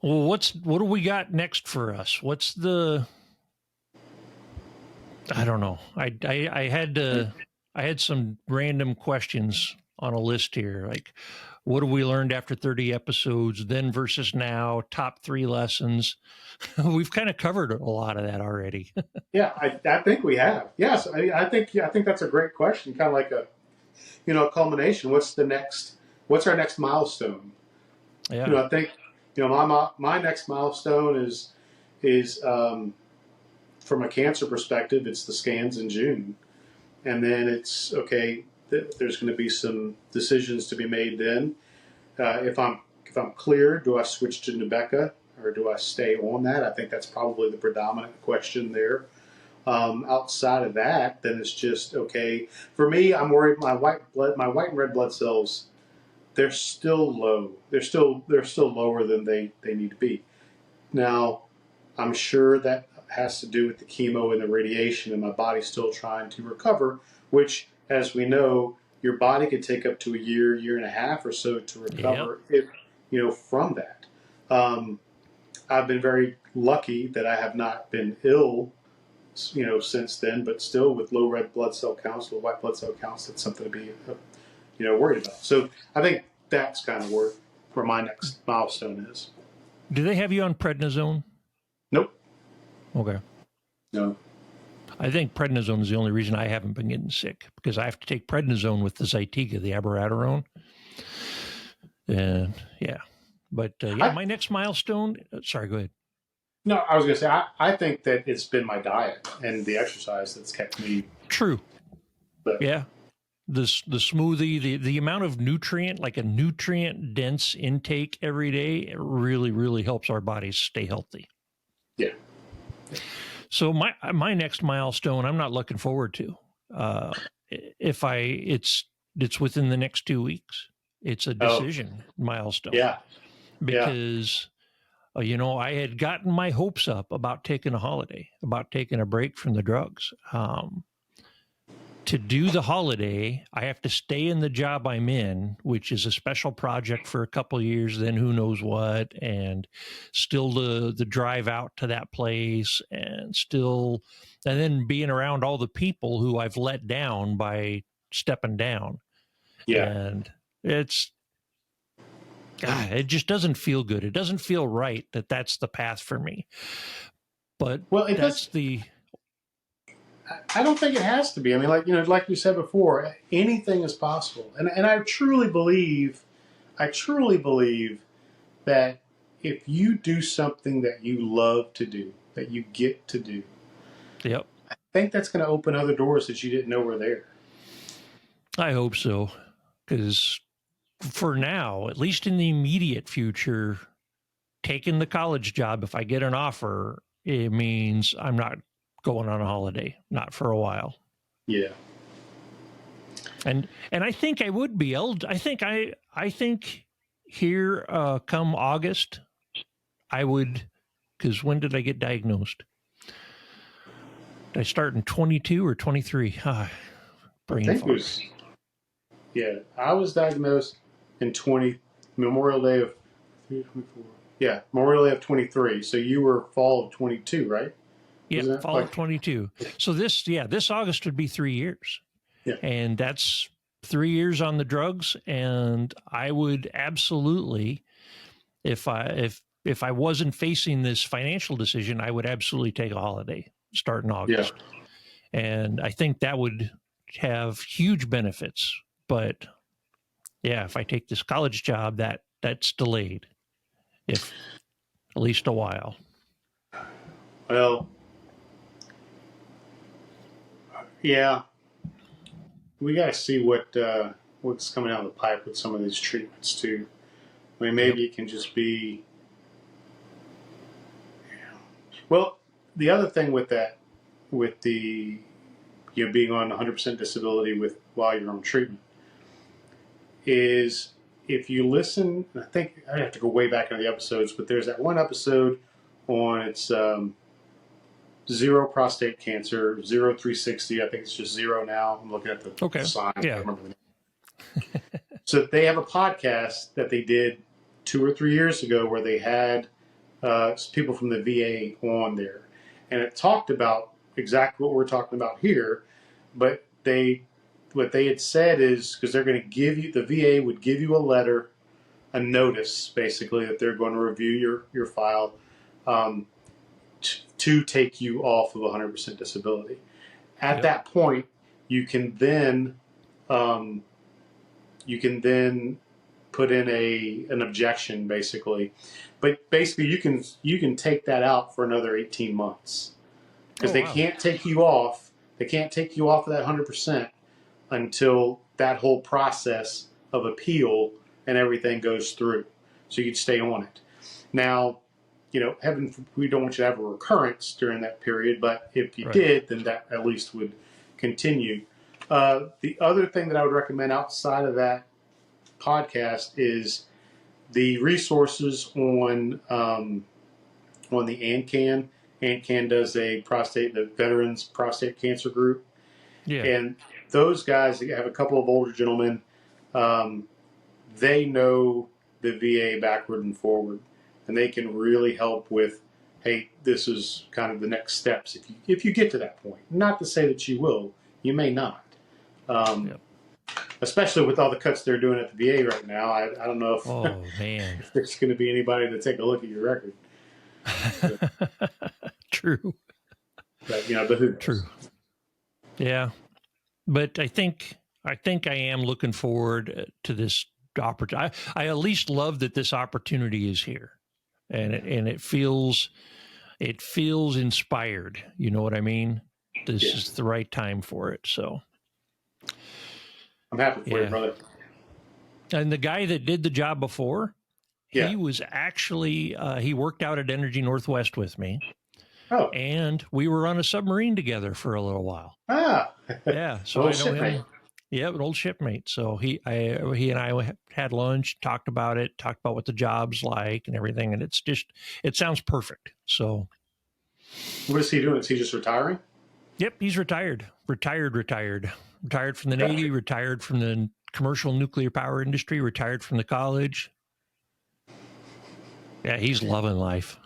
Well, what do we got next for us? What's the? I don't know. I had some random questions on a list here, like what have we learned after 30 episodes, then versus now, top 3 lessons. We've kind of covered a lot of that already. Yeah, I think we have. Yes, I think that's a great question. Kind of like a culmination. What's our next milestone? Yeah. I think my next milestone is from a cancer perspective, it's the scans in June, and then it's okay. There's going to be some decisions to be made then. If I'm clear, do I switch to Nubeca or do I stay on that? I think that's probably the predominant question there. Outside of that, then it's just okay. For me, I'm worried my white and red blood cells, they're still low. They're still lower than they need to be. Now, I'm sure that has to do with the chemo and the radiation, and my body's still trying to recover, which, as we know, your body could take up to a year and a half or so to recover from that. I've been very lucky that I have not been ill, since then, but still with low red blood cell counts, low white blood cell counts, that's something to be, worried about. So I think that's kind of where my next milestone is. Do they have you on prednisone? Nope. Okay. No. I think prednisone is the only reason I haven't been getting sick, because I have to take prednisone with the Zytiga, the abiraterone. And but my next milestone. Sorry, go ahead. No, I was going to say I think that it's been my diet and the exercise that's kept me. True. But, yeah. The smoothie, the amount of nutrient, like a nutrient dense intake every day, really, really helps our bodies stay healthy. Yeah. So my next milestone, I'm not looking forward to. It's within the next 2 weeks. It's a decision milestone. Yeah. Because I had gotten my hopes up about taking a holiday, about taking a break from the drugs. To do the holiday, I have to stay in the job I'm in, which is a special project for a couple of years, then who knows what, and still the drive out to that place, and then being around all the people who I've let down by stepping down. Yeah. And it just doesn't feel good. It doesn't feel right that that's the path for me. But I don't think it has to be. I mean, like you said before, anything is possible. And I truly believe that if you do something that you love to do, that you get to do, Yep. I think that's going to open other doors that you didn't know were there. I hope so. Because for now, at least in the immediate future, taking the college job, if I get an offer, it means I'm not going on a holiday, not for a while. Yeah. And I think I would be eligible. I think here come August, I would, because when did I get diagnosed? Did I start in 22 or 23? Brain I think fog. it was, yeah, I was diagnosed in Memorial Day of 24. Yeah, Memorial Day of 23. So you were fall of 22, right? Yeah, fall of 22. So this August would be 3 years. Yeah. And that's 3 years on the drugs. And I would absolutely, if I wasn't facing this financial decision, I would absolutely take a holiday, start in August. Yeah. And I think that would have huge benefits. But yeah, if I take this college job, that's delayed, if at least a while. Well, yeah, we got to see what's coming out of the pipe with some of these treatments too. I mean, maybe it can just be. Well, the other thing with that, with the being on 100% disability while you're on treatment, is if you listen. I think I have to go way back into the episodes, but there's that one episode on its zero prostate cancer, 0360. I think it's just zero now. I'm looking at the sign. Yeah. I remember the name. So they have a podcast that they did 2 or 3 years ago where they had people from the VA on there, and it talked about exactly what we're talking about here. But what they had said is, because they're going to give you, the VA would give you a letter, a notice, basically, that they're going to review your file to take you off of 100% disability. At that point, you can then put in an objection, basically. But basically, you can take that out for another 18 months because they can't take you off. They can't take you off of that 100% until that whole process of appeal and everything goes through. So you can stay on it. Now, we don't want you to have a recurrence during that period, but if you did, then that at least would continue. The other thing that I would recommend outside of that podcast is the resources on the ANCAN. ANCAN does the Veterans Prostate Cancer Group. Yeah. And those guys, they have a couple of older gentlemen, they know the VA backward and forward. And they can really help with, hey, this is kind of the next steps if you get to that point. Not to say that you will, you may not. Especially with all the cuts they're doing at the VA right now. I don't know if there's going to be anybody to take a look at your record. True. But who knows? True. Yeah, but I think I am looking forward to this opportunity. I at least love that this opportunity is here. And it feels inspired. You know what I mean? This is the right time for it. So I'm happy for you, brother. And the guy that did the job before, he was actually he worked out at Energy Northwest with me. Oh. And we were on a submarine together for a little while. Ah. Yeah. So I know him. Yeah, an old shipmate. So he and I had lunch, talked about what the job's like and everything, and it sounds perfect. So, what is he doing? Is he just retiring? Yep, he's retired from the Navy, retired from the commercial nuclear power industry, retired from the college. Yeah, he's loving life.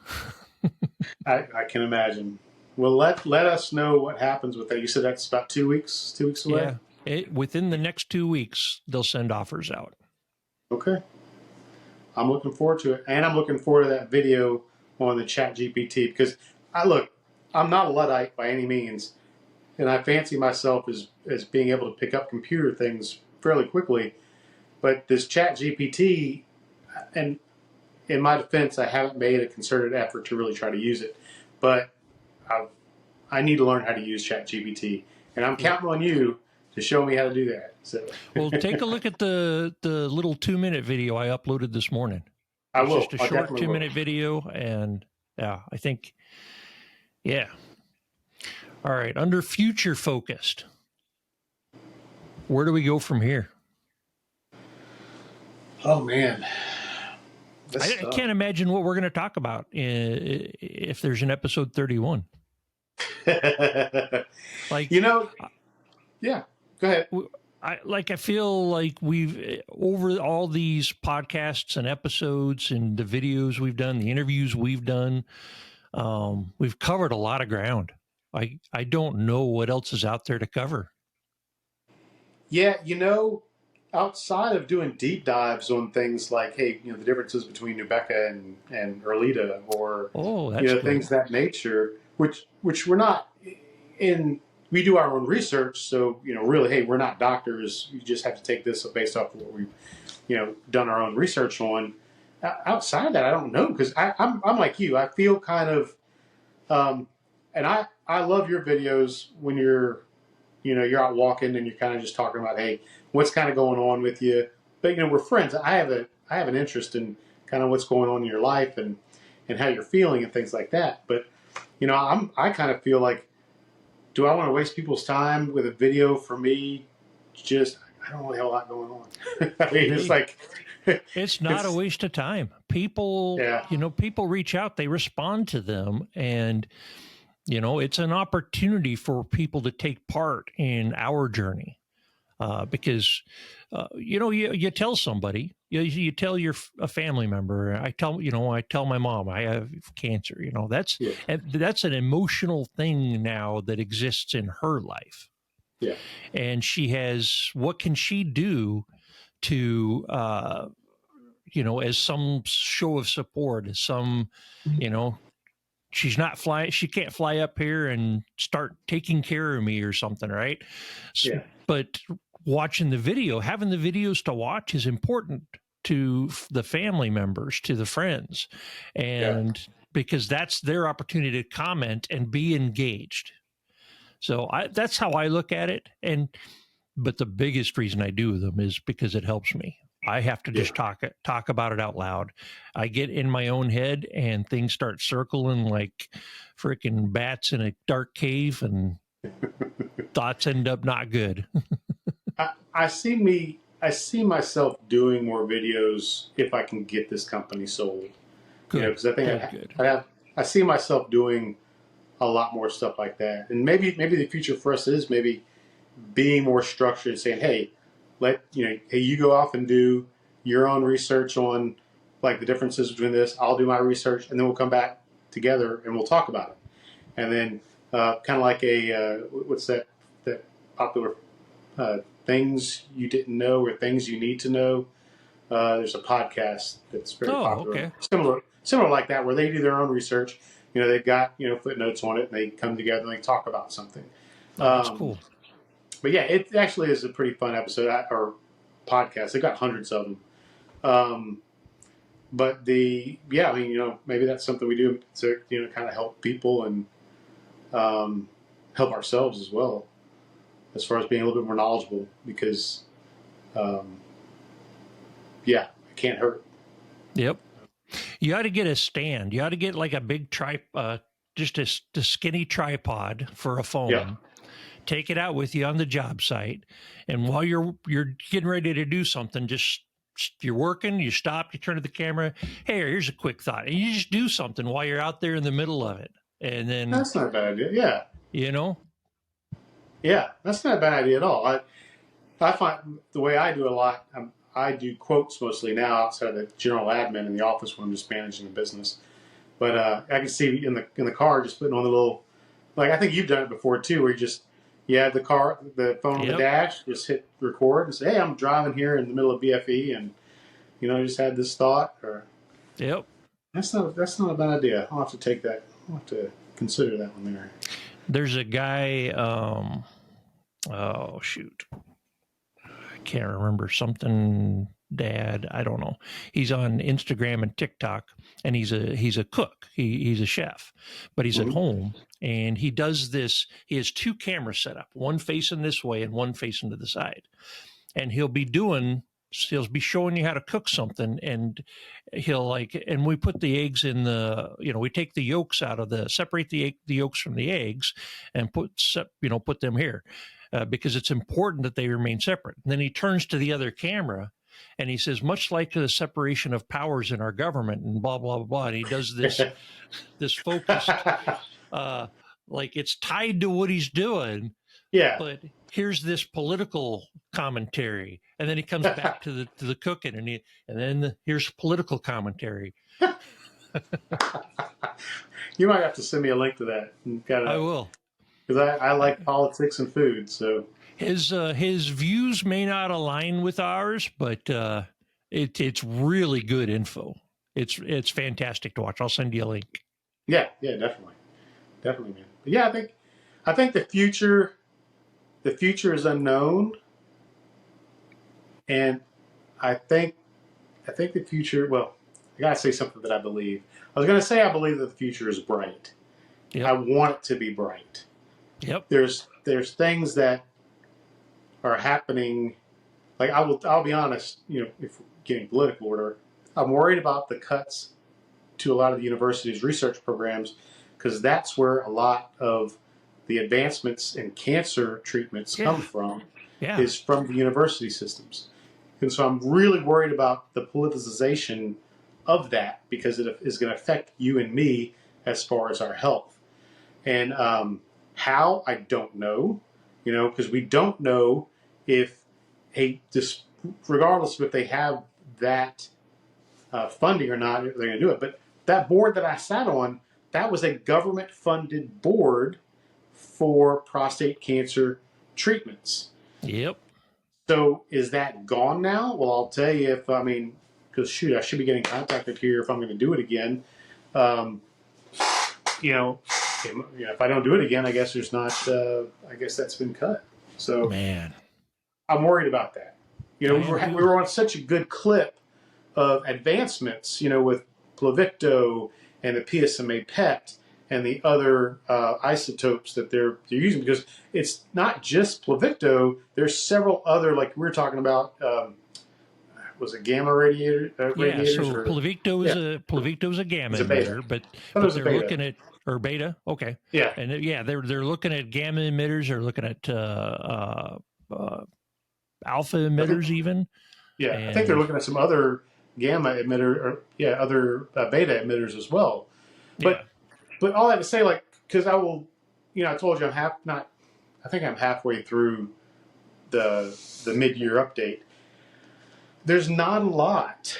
I can imagine. Well, let us know what happens with that. You said that's about 2 weeks away? Yeah. Within the next 2 weeks, they'll send offers out. Okay. I'm looking forward to it. And I'm looking forward to that video on the Chat GPT because I'm not a Luddite by any means, and I fancy myself as being able to pick up computer things fairly quickly. But this Chat GPT, and in my defense, I haven't made a concerted effort to really try to use it. But I need to learn how to use Chat GPT, and I'm counting on you to show me how to do that. So, well, take a look at the little 2-minute video I uploaded this morning. I It's will. just a short 2-minute video, and yeah, I think, yeah. All right, under future focused, where do we go from here? Oh man, I can't imagine what we're going to talk about if there's an episode 31. Like, yeah. Go ahead. I feel like we've, over all these podcasts and episodes and the videos we've done, the interviews we've done, we've covered a lot of ground. I don't know what else is out there to cover. Yeah, outside of doing deep dives on things like, hey, the differences between Nubeca and Erlita, or things of that nature, which we're not in. We do our own research, so really, hey, we're not doctors. You just have to take this based off of what we've done our own research on. Outside of that, I don't know, because I'm like you. I feel kind of, and I love your videos when you're out walking and you're kind of just talking about, hey, what's kind of going on with you. But we're friends. I have an interest in kind of what's going on in your life and how you're feeling and things like that. But I kind of feel like, do I want to waste people's time with a video for me? I don't really have a lot going on. I mean, it's like, it's not a waste of time. People, people reach out, they respond to them, and it's an opportunity for people to take part in our journey. Because, you tell somebody, you tell a family member, I tell my mom I have cancer, that's an emotional thing now that exists in her life. Yeah. And what can she do to, as some show of support, as some, she's not flying. She can't fly up here and start taking care of me or something, right? Yeah. But watching the video, having the videos to watch is important to the family members, to the friends, and because that's their opportunity to comment and be engaged. So that's how I look at it. But the biggest reason I do them is because it helps me. I have to just talk about it out loud. I get in my own head and things start circling like freaking bats in a dark cave, and thoughts end up not good. I see myself doing more videos if I can get this company sold. Good. Because I think I see myself doing a lot more stuff like that. And maybe the future for us is maybe being more structured and saying, hey, you go off and do your own research on like the differences between this. I'll do my research, and then we'll come back together and we'll talk about it. And then kind of like what's that popular things you didn't know or things you need to know. There's a podcast that's very popular. Okay. Similar like that, where they do their own research. They've got footnotes on it, and they come together and they talk about something. That's cool. But yeah, it actually is a pretty fun episode or podcast. They've got hundreds of them. But maybe that's something we do to kind of help people and help ourselves as well, as far as being a little bit more knowledgeable. Because it can't hurt. Yep. You ought to get a stand. You ought to get like a big just a skinny tripod for a phone. Yeah. Take it out with you on the job site, and while you're getting ready to do something, just you're working, you stop, you turn to the camera. Hey, here's a quick thought, and you just do something while you're out there in the middle of it, and then that's not a bad idea. Yeah. Yeah, that's not a bad idea at all. I find the way I do a lot. I do quotes mostly now outside of the general admin in the office when I'm just managing the business. But I can see in the car just putting on the little, like I think you've done it before too, where you have the phone on the dash, just hit record and say, hey, I'm driving here in the middle of BFE, and just had this thought. Or that's not a bad idea. I'll have to take that. I'll have to consider that one there. There's a guy, oh shoot, I can't remember, something dad, I don't know. He's on Instagram and TikTok, and he's a cook. He's a chef, but he's at Mhm. home, and he does this. He has two cameras set up, one facing this way and one facing to the side, and he'll be showing you how to cook something, and and we put the eggs in we take the yolks out of separate the yolks from the eggs, and put them here, because it's important that they remain separate. And then he turns to the other camera and he says, much like the separation of powers in our government and blah blah blah, and he does this focused, like it's tied to what he's doing, Yeah. but here's this political commentary, and then he comes back to the cooking, and then here's political commentary. You might have to send me a link to that. I will, because I like politics and food. So his views may not align with ours, but it's really good info. It's fantastic to watch. I'll send you a link. yeah, definitely, man. But yeah, I think the future is unknown, and I think the future. Well, I gotta say something that I believe. I was gonna say I believe that the future is bright. Yep. I want it to be bright. Yep. There's things that are happening. Like I'll be honest. If we're getting political order, I'm worried about the cuts to a lot of the university's research programs, because that's where a lot of the advancements in cancer treatments come from. Yeah. Is from the university systems. And so I'm really worried about the politicization of that, because it is going to affect you and me as far as our health. And how, I don't know, because we don't know if regardless of if they have that funding or not, if they're going to do it. But that board that I sat on, that was a government-funded board for prostate cancer treatments. Yep. So is that gone now? Well, I'll tell you, because shoot, I should be getting contacted here if I'm going to do it again. If I don't do it again, I guess there's not. I guess that's been cut. So man, I'm worried about that. We were on such a good clip of advancements. With Pluvicto and the PSMA PET and the other isotopes that they're using, because it's not just Pluvicto. There's several other, like we were talking about. Was it gamma radiators? So Pluvicto is a gamma emitter, but they're looking at beta. Okay. Yeah. And they're looking at gamma emitters. They're looking at alpha emitters even. Yeah, and I think they're looking at some other gamma emitter, other beta emitters as well. But all that to say, because I will, I told you I think I'm halfway through the mid-year update. There's not a lot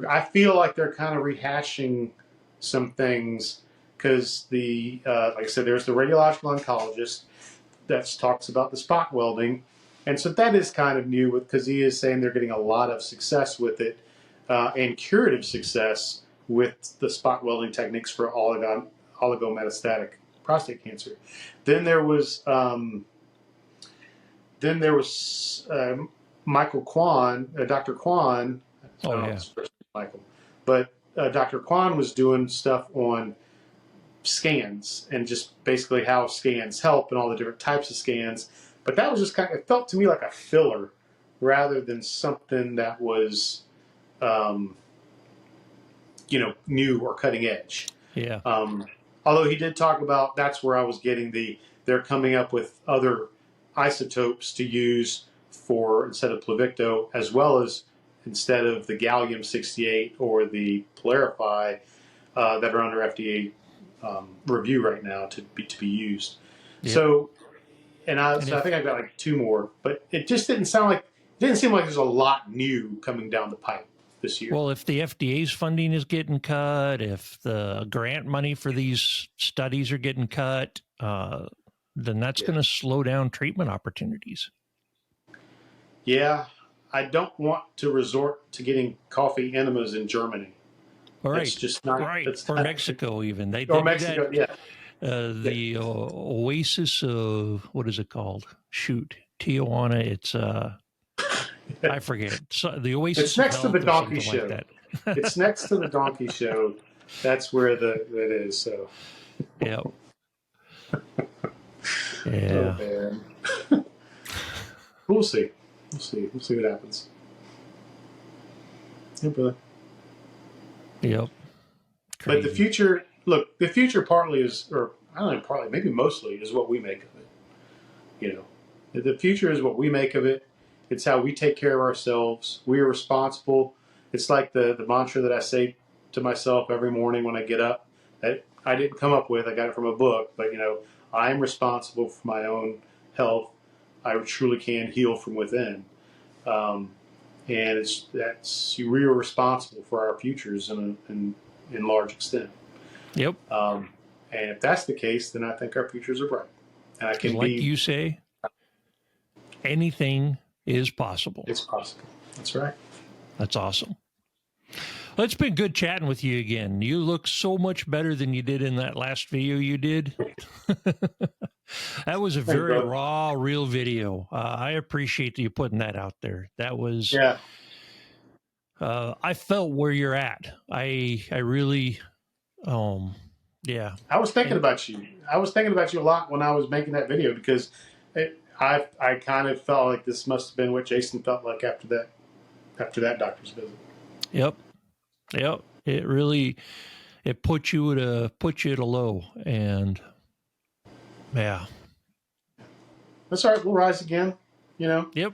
I feel like they're kind of rehashing some things, because like I said, there's the radiological oncologist that talks about the spot welding. And so that is kind of new, because he is saying they're getting a lot of success with it, and curative success with the spot welding techniques for oligometastatic prostate cancer. Then there was Michael Kwan, Dr. Kwan. I don't know his first name, Michael, but Dr. Kwan was doing stuff on scans and just basically how scans help and all the different types of scans. But that was just it felt to me like a filler rather than something that was, new or cutting edge. Yeah. Although he did talk about, that's where I was getting they're coming up with other isotopes to use for instead of Pluvicto, as well as instead of the gallium-68 or the Polarify that are under FDA review right now to be used. Yep. So I think I've got like two more, but it just didn't seem like there's a lot new coming down the pipe this year. Well, if the FDA's funding is getting cut, if the grant money for these studies are getting cut, then that's going to slow down treatment opportunities. Yeah, I don't want to resort to getting coffee enemas in Germany. All right. It's just not right. Or Mexico even. Mexico, yeah. The Oasis of, what is it called? Shoot, Tijuana. It's I forget. So, the Oasis. It's next of to the Health or Donkey something Show. like that. It's next to the Donkey Show. That's where it is. So. Yep. Oh Yeah. man. We'll see. We'll see what happens. Yeah, brother. Yep. But the future, look, the future partly is, or I don't know, partly, maybe mostly is what we make of it. You know, the future is what we make of it. It's how we take care of ourselves. We are responsible. It's like the mantra that I say to myself every morning when I get up. That I didn't come up with. I got it from a book. But, you know, I am responsible for my own health. I truly can heal from within. And we are responsible for our futures in large extent. Yep. And if that's the case, then I think our futures are bright. And I can like you say, anything is possible. It's possible. That's right. That's awesome. Well, it's been good chatting with you again. You look so much better than you did in that last video you did. That was a very raw, real video. I appreciate you putting that out there. That was, yeah. I felt where you're at. I really, yeah. I was thinking about you. I was thinking about you a lot when I was making that video because I kind of felt like this must have been what Jason felt like after that doctor's visit. Yep. It really, it put you at a low, and yeah. That's all right. We'll rise again. You know. Yep.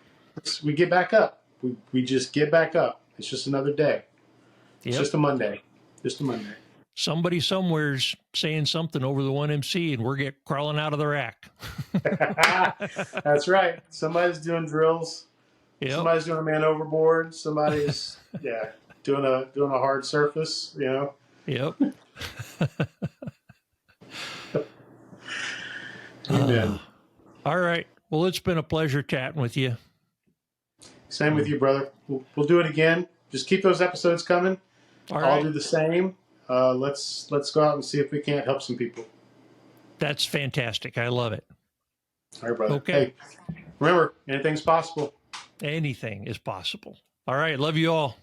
We get back up. We just get back up. It's just another day. It's just a Monday. Just a Monday. Somebody somewhere's saying something over the 1MC, and we're crawling out of the rack. That's right. Somebody's doing drills. Yep. Somebody's doing a man overboard. Somebody's doing a hard surface. You know. Yep. Amen. All right. Well, it's been a pleasure chatting with you. Same with you, brother. We'll do it again. Just keep those episodes coming. I'll do the same. Let's go out and see if we can't help some people. That's fantastic. I love it. All right, brother. Okay. Hey, remember, anything's possible. Anything is possible. All right. Love you all.